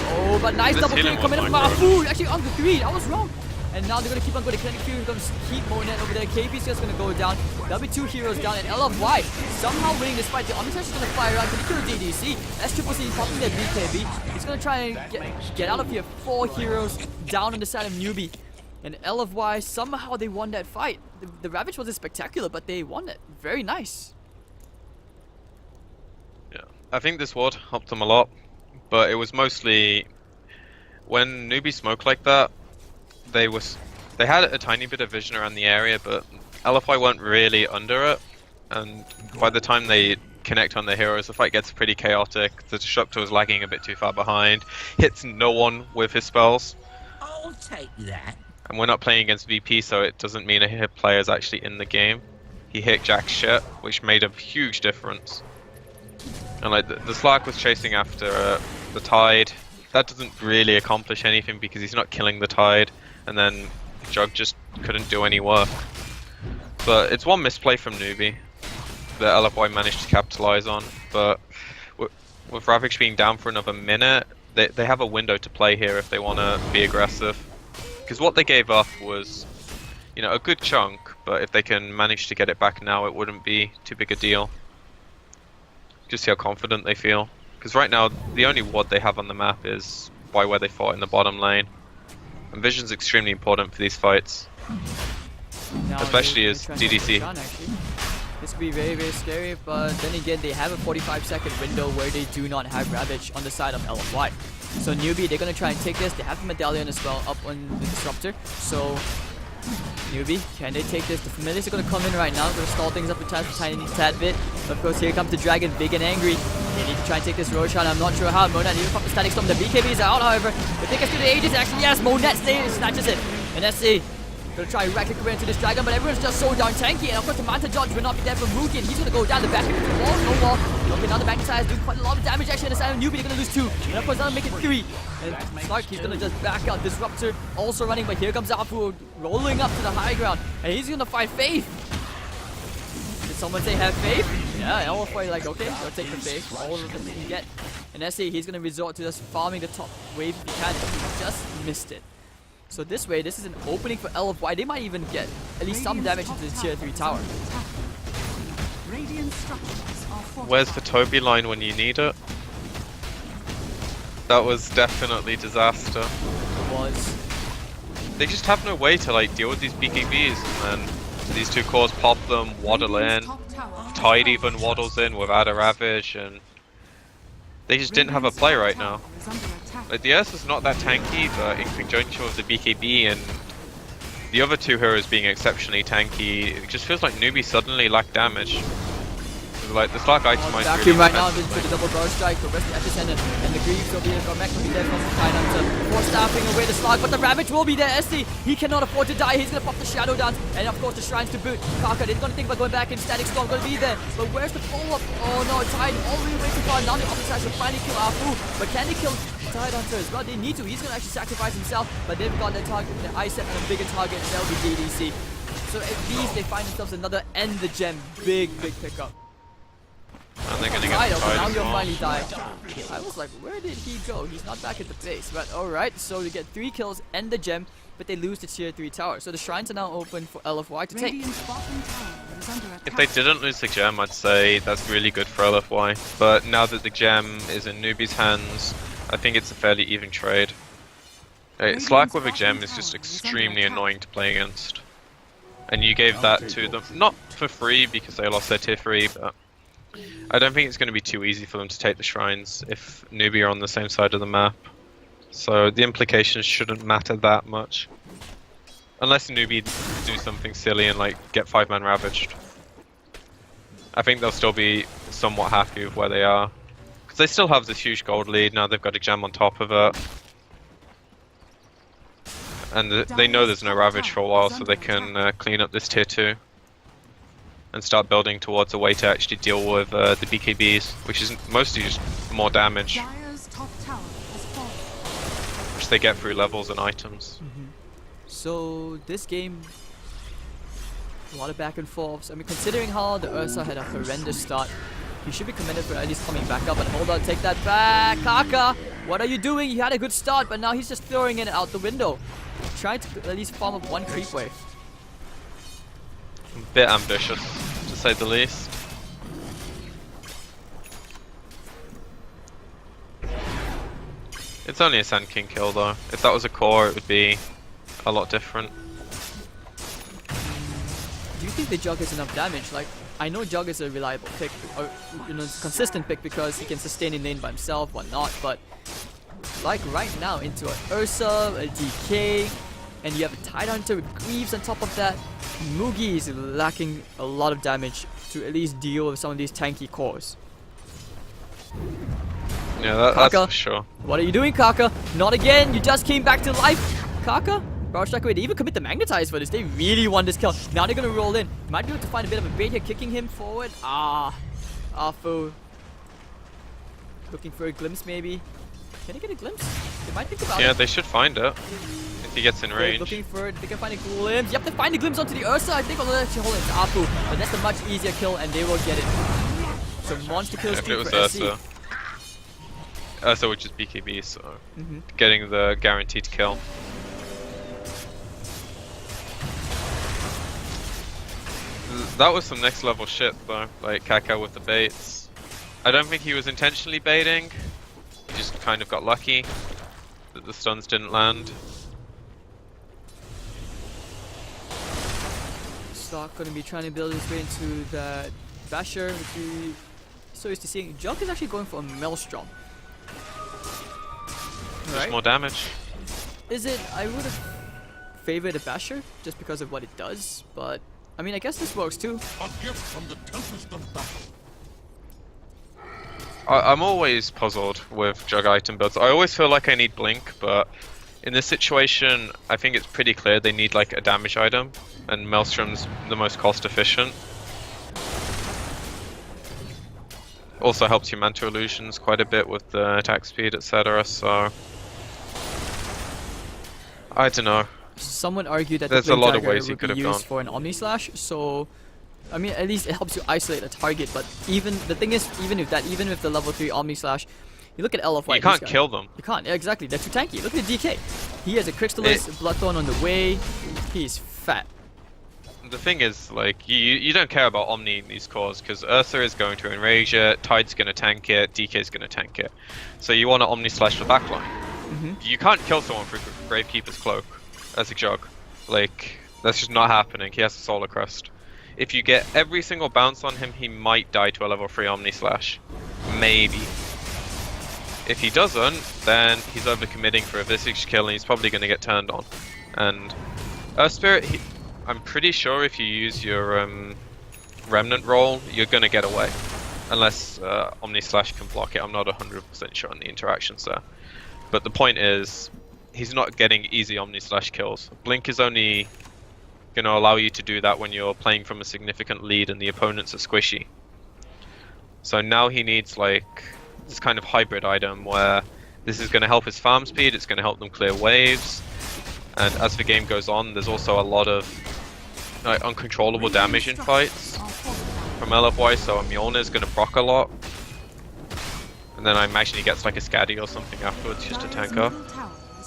Oh, but nice double kill coming in from Mafu. Actually, on the 3, I was wrong. And now they're going to keep on going to Kinetic Fury. They're going to keep Monet over there. KP's just going to go down. There'll be 2 heroes down. And LFY somehow winning this fight. The Omnisage is going to fire out. Can he kill the DDC? SCCC popping their BKB. He's going to try and get out of here. 4 heroes down on the side of NewBee. And LFY, somehow they won that fight. The Ravage wasn't spectacular, but they won it. Very nice. Yeah, I think this ward helped them a lot. But it was mostly when NewBee smoked like that, they had a tiny bit of vision around the area, but LFY weren't really under it, and by the time they connect on the heroes, the fight gets pretty chaotic. The Disruptor was lagging a bit too far behind, hits no one with his spells. I'll take that. And we're not playing against VP, so it doesn't mean a hit player is actually in the game. He hit Jack's shit, which made a huge difference. And like the Slark was chasing after the Tide. That doesn't really accomplish anything because he's not killing the Tide. And then Jug just couldn't do any work. But it's one misplay from NewBee that LFY managed to capitalize on. But with Ravage being down for another minute, they have a window to play here if they want to be aggressive. Because what they gave up was, you know, a good chunk. But if they can manage to get it back now, it wouldn't be too big a deal. Just see how confident they feel. Because right now, the only ward they have on the map is by where they fought in the bottom lane. And vision's extremely important for these fights. Now especially as DDC. This could be very, very scary, but then again, they have a 45-second window where they do not have Ravage on the side of LFY. So NewBee, they're going to try and take this. They have the Medallion as well up on the Disruptor. So NewBee, can they take this? The Familiars are going to come in right now. Going to stall things up a tiny tad bit. Of course, here comes the Dragon, big and angry. They need to try and take this Roshan. I'm not sure how. Monat even from the Static Storm. The BKB is out, however. The thickest to the ages, actually, yes. Monat snatches it. And SC gonna try and rack it into this Dragon, but everyone's just so darn tanky. And of course, the Manta Dodge will not be there for Mugen. He's gonna go down the back into the wall. No wall. Okay, now the back side is doing quite a lot of damage actually on the side of NewBee. They're gonna lose 2. And of course, that'll make it 3. And Slark, he's gonna just back out. Disruptor also running, but here comes Afu rolling up to the high ground. And he's gonna fight Faith. Did someone say have faith? Yeah, LFY like, okay, they'll take the faith. All of them he can get. And SC, he's gonna resort to just farming the top wave if he can. He just missed it. So this way, this is an opening for LFY. They might even get at least some damage into the tier 3 tower. Where's the Toby line when you need it? That was definitely disaster. It was. They just have no way to like deal with these BKBs, and these 2 cores pop them, waddle in. Tide even waddles in without a Ravage, and they just didn't have a play right now. Like the Earth is not that tanky, but in conjunction with the BKB and the other 2 heroes being exceptionally tanky, it just feels like NewBee suddenly lacked damage. Like the Slark itemized Vacuum really right now into the double burst strike, the rest of the epicenter, and the Greaves will be there, Mech will be there from the Tidehunter, for staffing away the Slark, but the Ravage will be there. SC, he cannot afford to die, he's gonna pop the Shadow Dance, and of course the Shrines to boot. Kaka, they're gonna think about going back in, Static Storm gonna be there, but where's the follow-up? Oh no, Tide all the way too far, now the Omnisage will finally kill Afu, but can they kill Tidehunter as well? They need to, he's gonna actually sacrifice himself, but they've got the target, the eye set on a bigger target, and that'll be DDC. So at least they find themselves another end the gem, big pickup. And they're gonna get Right, the Tide now as you'll well. finally die. I was like, where did he go? He's not back at the base. But alright, so they get 3 kills and the gem, but they lose the tier 3 tower. So the shrines are now open for LFY to take. is under attack. If they didn't lose the gem, I'd say that's really good for LFY. But now that the gem is in NewBee's hands, I think it's a fairly even trade. Slack with a gem is just extremely annoying to play against. And you gave that to them, not for free because they lost their tier 3, but I don't think it's going to be too easy for them to take the shrines if NewBee are on the same side of the map. So the implications shouldn't matter that much. Unless NewBee do something silly and like get 5-man ravaged. I think they'll still be somewhat happy with where they are. Because they still have this huge gold lead, now they've got a gem on top of it. And they know there's no ravage for a while, so they can clean up this tier 2. And start building towards a way to actually deal with the BKBs, which is mostly just more damage. Dire's top tower has fallen. Which they get through levels and items. So this game, a lot of back and forths. I mean, considering how the Ursa had a horrendous start, he should be commended for at least coming back up. And hold on, take that back, Kaka. What are you doing? He had a good start, but now he's just throwing it out the window. Trying to at least farm up one creep wave. A bit ambitious, to say the least. It's only a Sand King kill though. If that was a core, it would be a lot different. Do you think the Jug has enough damage? Like, I know Jug is a reliable pick, or consistent pick because he can sustain in lane by himself, whatnot, but like right now into an Ursa, a DK, and you have a Tide Hunter with Greaves on top of that, Mugi is lacking a lot of damage to at least deal with some of these tanky cores. Yeah, that's for sure. What are you doing, Kaka? Not again! You just came back to life! Kaka? Barrage Strike away. They even commit the Magnetize for this. They really want this kill. Now they're gonna roll in. Might be able to find a bit of a bait here, kicking him forward. Afu. Looking for a glimpse, maybe. Can he get a glimpse? They might think about it. Yeah, they should find it. If he gets in range. Looking for it. They can find a glimpse. Yep, they find a glimpse onto the Ursa. I think they'll actually hold it to Afu. But that's a much easier kill, and they will get it. So monster kills If it was for SC. Ursa. Ursa would just BKB, so getting the guaranteed kill. That was some next level shit though, like Kaka with the baits. I don't think he was intentionally baiting, he just kind of got lucky that the stuns didn't land. Stock gonna be trying to build his way into that Basher, which we so used to seeing. Junk is actually going for a Maelstrom. Just more damage. Is it? I would have favored a Basher just because of what it does, but I mean, I guess this works too. A gift from the tempest of battle. I'm always puzzled with Jug item builds. I always feel like I need Blink, but in this situation, I think it's pretty clear they need like a damage item, and Maelstrom's the most cost efficient. Also helps your Mantle Illusions quite a bit with the attack speed, etc. So I don't know. Some would argue that There's the a lot of Dagger ways you would could be have used gone. for an Omni Slash, so I mean, at least it helps you isolate a target. But even the thing is, even with the level 3 Omni Slash, you look at LFY. You can't kill them. You can't. Yeah, exactly. They're too tanky. Look at the DK. He has a Crystallis, Bloodthorn on the way. He's fat. The thing is, like, you don't care about Omni in these cores, because Ursa is going to enrage it, Tide's going to tank it, DK is going to tank it. So you want to Omni Slash the backline. You can't kill someone for Gravekeeper's Cloak as a Jug. Like, that's just not happening. He has a Solar Crest. If you get every single bounce on him, he might die to a level 3 Omni Slash. Maybe. If he doesn't, then he's overcommitting for a Visage kill and he's probably going to get turned on. And Spirit, I'm pretty sure if you use your Remnant roll, you're going to get away. Unless Omni Slash can block it. I'm not 100% sure on the interactions there. But the point is, he's not getting easy Omni Slash kills. Blink is only going to allow you to do that when you're playing from a significant lead and the opponents are squishy. So now he needs like this kind of hybrid item where this is going to help his farm speed, it's going to help them clear waves, and as the game goes on, there's also a lot of uncontrollable damage in fights from LFY, so Mjolnir is going to proc a lot. And then I imagine he gets like a Scatty or something afterwards just to tank up.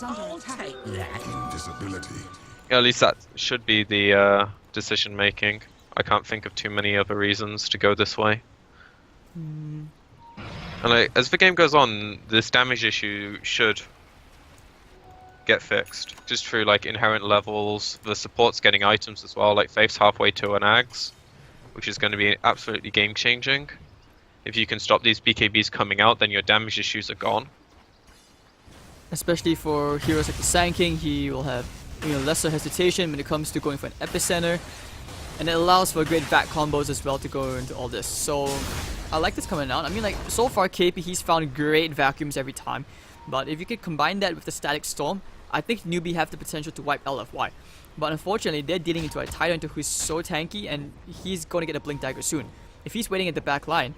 I'll take that. Invisibility. Yeah, at least that should be the decision making. I can't think of too many other reasons to go this way. And as the game goes on, this damage issue should get fixed just through like inherent levels. The support's getting items as well, like Faith's halfway to an Ags, which is going to be absolutely game changing. If you can stop these BKBs coming out, then your damage issues are gone. Especially for heroes like the Sand King, he will have lesser hesitation when it comes to going for an epicenter, and it allows for great back combos as well to go into all this. So I like this coming out. I mean, like, so far KP, he's found great vacuums every time, but if you could combine that with the static storm, I think NewBee have the potential to wipe LFY. But unfortunately, they're dealing into a Tidehunter who's so tanky, and he's going to get a Blink Dagger soon. If he's waiting at the back line,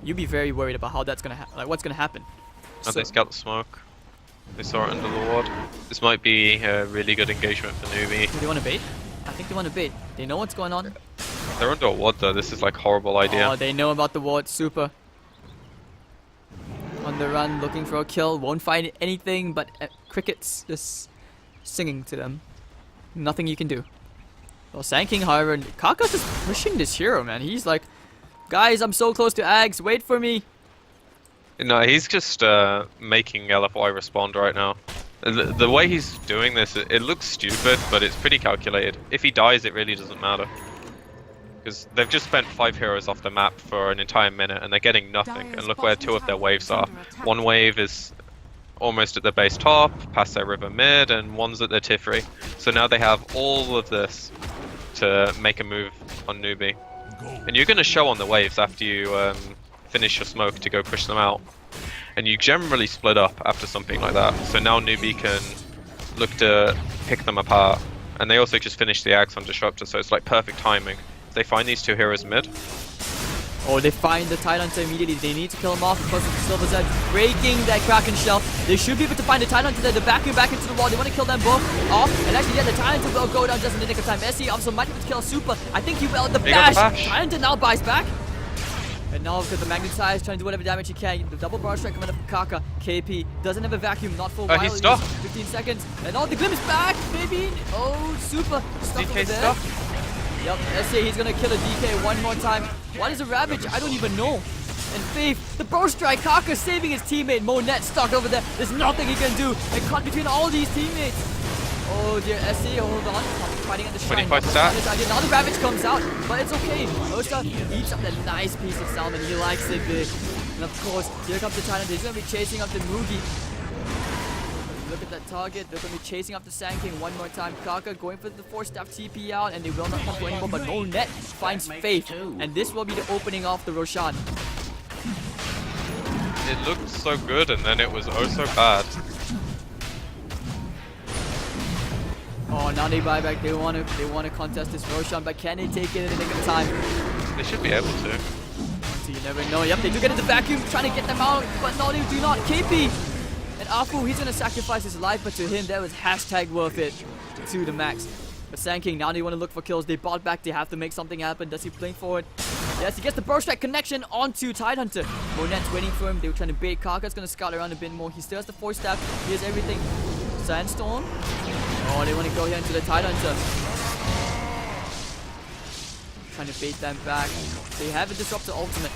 you'd be very worried about how that's gonna what's gonna happen. And they scout the smoke. They saw it under the ward. This might be a really good engagement for NewBee. Do they want to bait? I think they want to bait. They know what's going on. They're under a ward though. This is like horrible idea. Oh, they know about the ward. Super. On the run, looking for a kill. Won't find anything but crickets just singing to them. Nothing you can do. Well, Sand King, however, Kaka's just pushing this hero, man. He's like, guys, I'm so close to Ags. Wait for me. No, he's just making LFY respond right now. The way he's doing this, it looks stupid, but it's pretty calculated. If he dies, it really doesn't matter. Because they've just spent 5 heroes off the map for an entire minute, and they're getting nothing. And look where 2 of their waves are. One wave is almost at the base top, past their river mid, and one's at their Tifri. So now they have all of this to make a move on NewBee. And you're going to show on the waves after you finish your smoke to go push them out. And you generally split up after something like that. So now NewBee can look to pick them apart. And they also just finished the Axe on Disruptor, so it's like perfect timing. They find these 2 heroes mid. Oh, they find the Tidehunter immediately. They need to kill him off because of the Silver's Edge breaking that Kraken shell. They should be able to find the Tidehunter there. They're backing back into the wall. They want to kill them both off. And actually, yeah, the Tidehunter will go down just in the nick of time. SE also might be able to kill Super. I think he will. The bash. Tidehunter now buys back. And now with the Magnetize trying to do whatever damage he can. The double bar strike coming up from Kaka. KP doesn't have a vacuum, not for a while. He's stuck. 15 seconds. And now the Glim is back, baby. Oh, Super. Stuck over there. Yep, SE, he's gonna kill a DK one more time. What is a Ravage? I don't even know. And Faith, the Bro Strike, Kaka saving his teammate. Monet stuck over there. There's nothing he can do. And caught between all these teammates. Oh dear, SE, hold on. Fighting at the shrine. 25 stat. Now the Ravage comes out, but it's okay. Osa eats up that nice piece of salmon. He likes it big. And of course, here comes the China. He's gonna be chasing up the Mugi. Look at that target. They're going to be chasing after Sand King one more time. Kaka going for the 4-staff TP out, and they will not come to anymore. But Monet finds Faith, and this will be the opening of the Roshan. It looked so good, and then it was oh so bad. Oh, now they buy back. They want to contest this Roshan, but can they take it in the nick of time? They should be able to. So you never know. Yep, they do get into the vacuum, trying to get them out, but no, they do not. KP. And Afu, he's gonna sacrifice his life, but to him, that was hashtag worth it to the max. But Sand King, now they want to look for kills. They bought back, they have to make something happen. Does he blink forward? Yes, he gets the burst strike connection onto Tidehunter. Monet's waiting for him. They were trying to bait. Kaka's gonna scout around a bit more. He still has the 4-staff. He has everything. Sandstorm. Oh, they want to go here into the Tidehunter. Trying to bait them back. They have a Disruptor ultimate.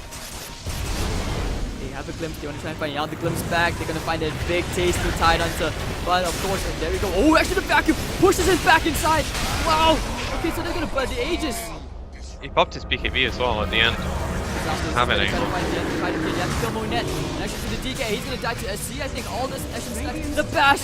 They have a glimpse. They want to try and find out the glimpse back. They're going to find a big taste of Tidehunter. But of course, there we go. Oh, actually the vacuum pushes him back inside. Wow. Okay, so they're going to burn the Aegis. He popped his BKB as well at the end. Doesn't have any. You have to kill Monet. And actually to the DK, he's going to die to SC. I think all this action. The bash.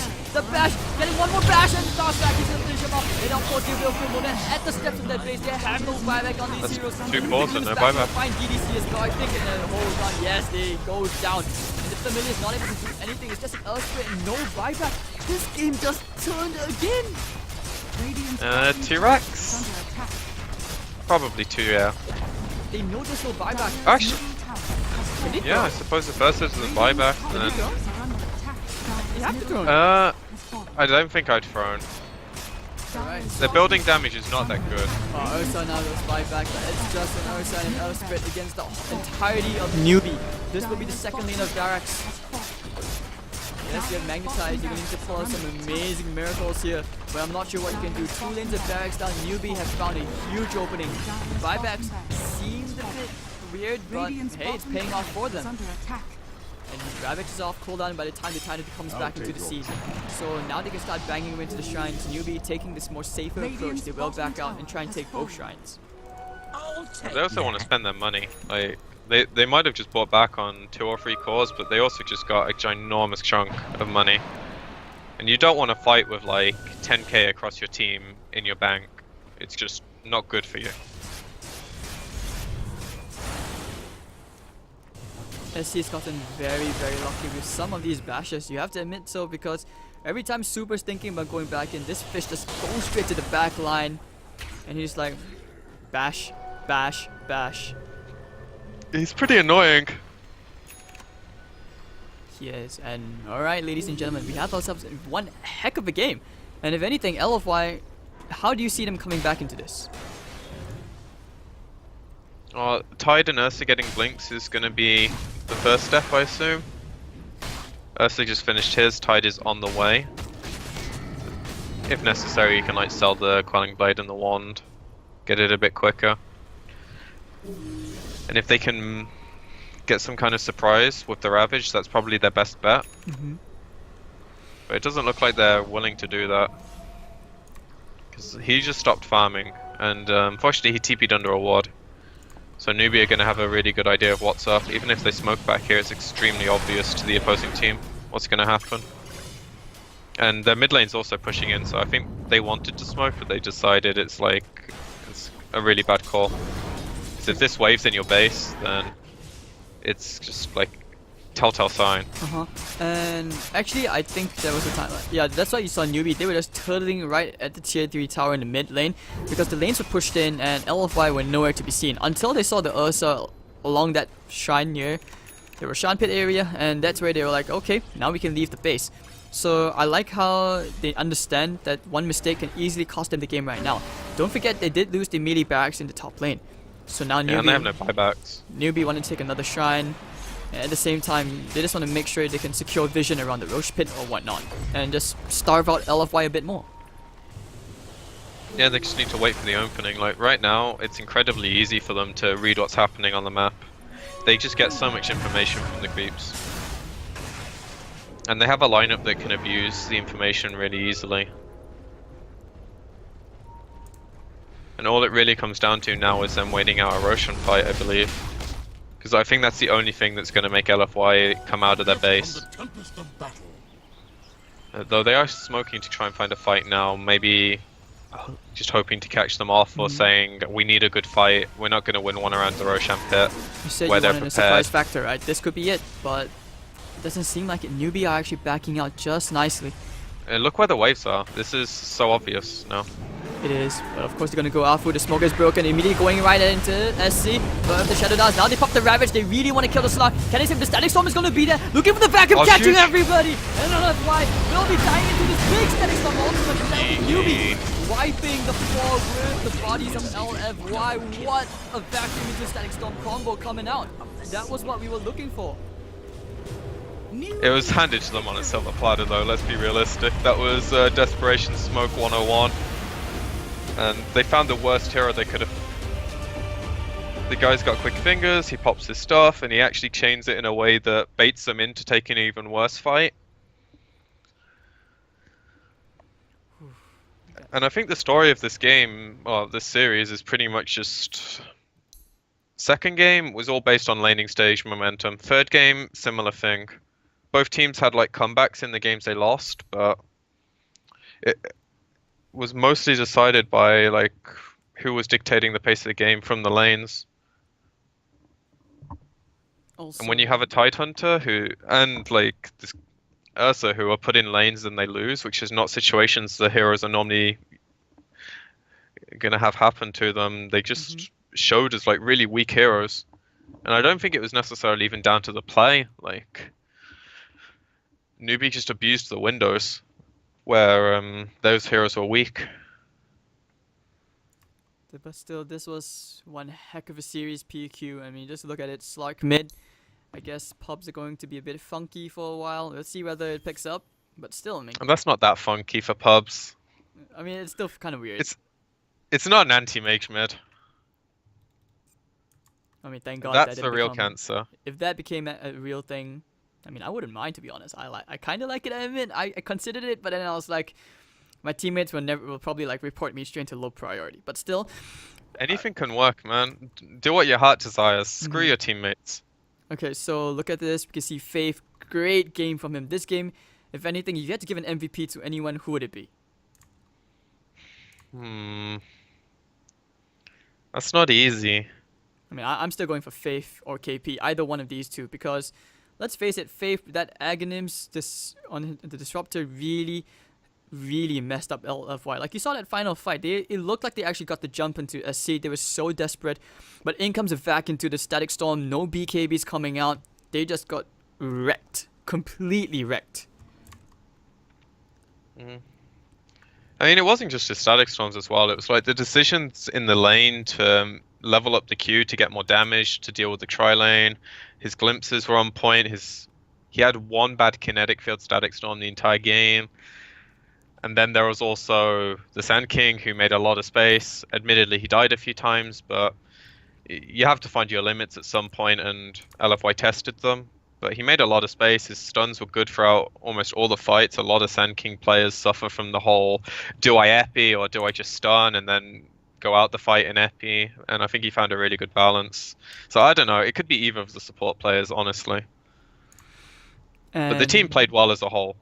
Getting one more bash and starts back. He's going to finish him off. And of course, they will kill Monet at the steps of that base. They have no buyback on these heroes. 2 cores and no buyback. Find DDC as well. I think in the whole run. Yes, they go down. And the Familiar is not able to do anything. It's just an Earth Split and no buyback. This game just turned again. T-Rex. Probably 2, yeah. They know there's no buyback. Actually, yeah, I suppose the first is the buyback, then... You have to throw. I don't think I'd thrown. Right. The building damage is not that good. Oh, Ursa now goes buyback, but it's just an Ursa and an Earth Split against the entirety of NewBee. This will be the second lane of Darax. Yes, you have Magnetize. You're going to need to pull out some amazing miracles here. But I'm not sure what you can do. 2 lanes of barracks down. NewBee have found a huge opening. Buybacks seems a bit weird, but hey, it's paying off for them. Under attack. And Ravage is off cooldown by the time the Titan comes back into the scene. So now they can start banging him into the shrines. NewBee taking this more safer approach. They will back out and try and take both shrines. I'll take They also want to that. spend their money. Like they might have just bought back on 2 or 3 cores, but they also just got a ginormous chunk of money. And you don't want to fight with like 10k across your team in your bank. It's just not good for you. SC has gotten very, very lucky with some of these bashes. You have to admit so, because every time Super's thinking about going back in, this fish just goes straight to the back line. And he's like, bash, bash, bash. He's pretty annoying. He is. And alright, ladies and gentlemen, we have ourselves one heck of a game. And if anything, LFY, how do you see them coming back into this? Tide and Ursa getting blinks is going to be the first step, I assume. Ursa just finished his, Tide is on the way. If necessary, you can like sell the Quelling Blade and the Wand, get it a bit quicker. And if they can get some kind of surprise with the Ravage, that's probably their best bet. But it doesn't look like they're willing to do that. Because he just stopped farming, and unfortunately he TP'd under a ward. So NewBee are going to have a really good idea of what's up. Even if they smoke back here, it's extremely obvious to the opposing team what's going to happen. And their mid lane's also pushing in, so I think they wanted to smoke, but they decided it's a really bad call. Because if this waves in your base, then it's just like telltale sign. And actually, I think there was a time. Yeah, that's why you saw NewBee. They were just turtling right at the tier 3 tower in the mid lane, because the lanes were pushed in and LFY were nowhere to be seen until they saw the Ursa along that shrine near the Roshan pit area, and that's where they were like, okay, now we can leave the base. So I like how they understand that one mistake can easily cost them the game right now. Don't forget, they did lose the melee barracks in the top lane. So now Yeah, and they have no buybacks. NewBee wanted to take another shrine. And at the same time, they just want to make sure they can secure vision around the Roche pit or whatnot, and just starve out LFY a bit more. Yeah, they just need to wait for the opening. Like right now, it's incredibly easy for them to read what's happening on the map. They just get so much information from the creeps. And they have a lineup that can abuse the information really easily. And all it really comes down to now is them waiting out a Roshan fight, I believe. Because I think that's the only thing that's going to make LFY come out of their base. From the tempest of battle. Though they are smoking to try and find a fight now, maybe just hoping to catch them off, or saying we need a good fight, we're not going to win one around the Roshan pit, You said where you they're wanted a prepared. surprise factor, right? This could be it, but it doesn't seem like it. NewBee are actually backing out just nicely. Look where the waves are, this is so obvious now. It is, but of course they're gonna go Alpha. The smoke is broken, immediately going right into SC. But if the Shadow Dance, now they pop the Ravage, they really want to kill the Slug. Can they save the Static Storm is gonna be there, looking for the vacuum, Oh, catching shoot. everybody! And LFY will be dying into this big Static Storm ultimate. NewBee wiping the floor with the bodies of LFY. What a vacuum into Static Storm combo coming out. That was what we were looking for. It was handed to them on a silver platter though, let's be realistic. That was Desperation Smoke 101. And they found the worst hero they could have. The guy's got quick fingers, he pops his stuff, and he actually chains it in a way that baits them into taking an even worse fight. And I think the story of this game, or this series, is pretty much just... Second game was all based on laning stage momentum. Third game, similar thing. Both teams had like comebacks in the games they lost, but it was mostly decided by like who was dictating the pace of the game from the lanes. Also, And when you have a Tide Hunter who, and like this Ursa who are put in lanes and they lose, which is not situations the heroes are normally gonna have happen to them, they just showed as like really weak heroes. And I don't think it was necessarily even down to the play. Like NewBee just abused the windows where those heroes were weak. But still, this was one heck of a series PQ. I mean, just look at it. Slark mid, I guess pubs are going to be a bit funky for a while. Let's see whether it picks up. But still, And that's not that funky for pubs. I mean, it's still kind of weird. It's not an anti-mage mid. I mean, thank God That's that the didn't real become, cancer. If that became a real thing, I mean, I wouldn't mind, to be honest. I kind of like it. I admit, I considered it, but then I was like, my teammates will probably like report me straight to low priority. But still, Anything can work, man. Do what your heart desires. Screw Mhm. your teammates. okay. So look at this. We can see Faith. Great game from him. This game, if anything, if you had to give an MVP to anyone, who would it be? That's not easy. I mean, I'm still going for Faith or KP, either one of these two, because let's face it, Faith, that Aghanims on the Disruptor really messed up LFY. Like, you saw that final fight, it looked like they actually got the jump into SC. They were so desperate, but in comes a vac into the Static Storm, no BKBs coming out. They just got wrecked, completely wrecked. I mean, it wasn't just the static storms as well. It was like the decisions in the lane to level up the Q to get more damage, to deal with the tri-lane. His glimpses were on point. He had one bad kinetic field static storm the entire game. And then there was also the Sand King, who made a lot of space. Admittedly, he died a few times, but you have to find your limits at some point, and LFY tested them. But he made a lot of space. His stuns were good throughout almost all the fights. A lot of Sand King players suffer from the whole, do I epi or do I just stun and then go out the fight in epi? And I think he found a really good balance. So I don't know. It could be either of the support players, honestly. But the team played well as a whole.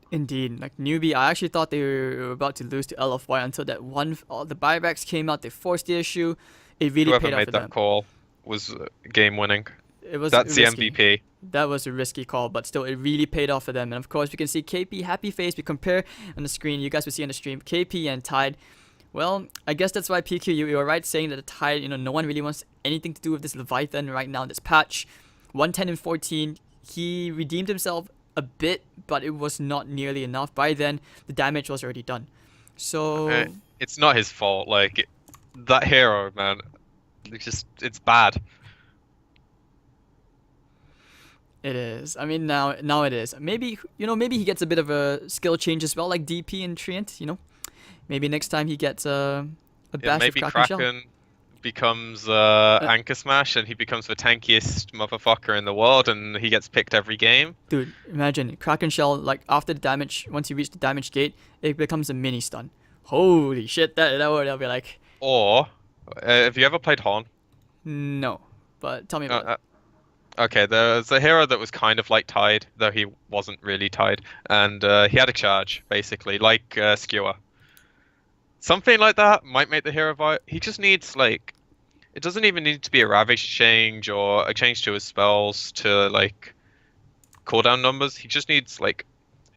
Indeed, like NewBee, I actually thought they were about to lose to LFY until that the buybacks came out. They forced the issue. It really Whoever paid off made for that them. call was game winning. It was That's the risky. MVP. That was a risky call, but still, it really paid off for them. And of course, we can see KP happy face. We compare on the screen. You guys will see on the stream KP and Tide. Well, I guess that's why PQ, you were right saying that the Tide, no one really wants anything to do with this Leviathan right now. This patch, 110 and 14. He redeemed himself a bit, but it was not nearly enough. By then, the damage was already done. So It's not his fault. Like that hero, man. It's bad. it is. I mean, now it is. Maybe maybe he gets a bit of a skill change as well, like DP and Treant. Maybe next time he gets a bash Maybe of Kraken Shell. Kraken becomes Anchor Smash and he becomes the tankiest motherfucker in the world and he gets picked every game. Dude, imagine Kraken Shell, like after the damage, once you reach the damage gate, it becomes a mini stun. Holy shit, that'll be like. Or, have you ever played Horn? No, but tell me about it. Okay, there's a hero that was kind of like Tide, though he wasn't really Tide, and he had a charge, basically, like Skewer. Something like that might make the hero viable. He just needs, like, it doesn't even need to be a Ravage change or a change to his spells to, like, cooldown numbers. He just needs, like,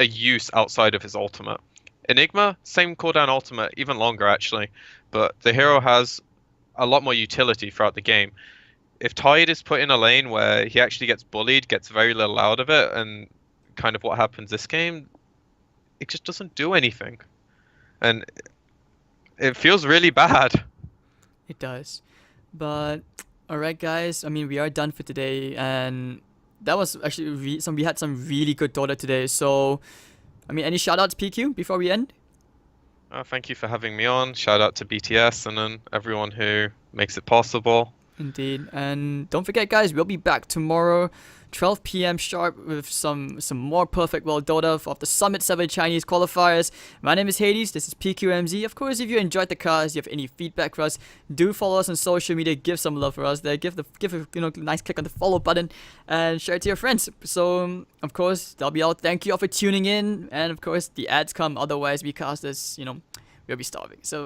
a use outside of his ultimate. Enigma, same cooldown ultimate, even longer, actually, but the hero has a lot more utility throughout the game. If Tide is put in a lane where he actually gets bullied, gets very little out of it, and kind of what happens this game, it just doesn't do anything. And it feels really bad. It does. But alright guys, I mean we are done for today, and that was actually we had some really good Dota today. So I mean, any shoutouts PQ before we end? Thank you for having me on. Shout out to BTS and then everyone who makes it possible. Indeed. And don't forget guys, we'll be back tomorrow 12 p.m. sharp with some more perfect world Dota of the Summit 7 Chinese qualifiers. My name is Hades, this is PQMZ. Of course, if you enjoyed the cast, you have any feedback for us, do follow us on social media, give some love for us there, give a nice click on the follow button and share it to your friends. So of course, that'll be all. Thank you all for tuning in, and of course the ads come, otherwise we cast this, we'll be starving. So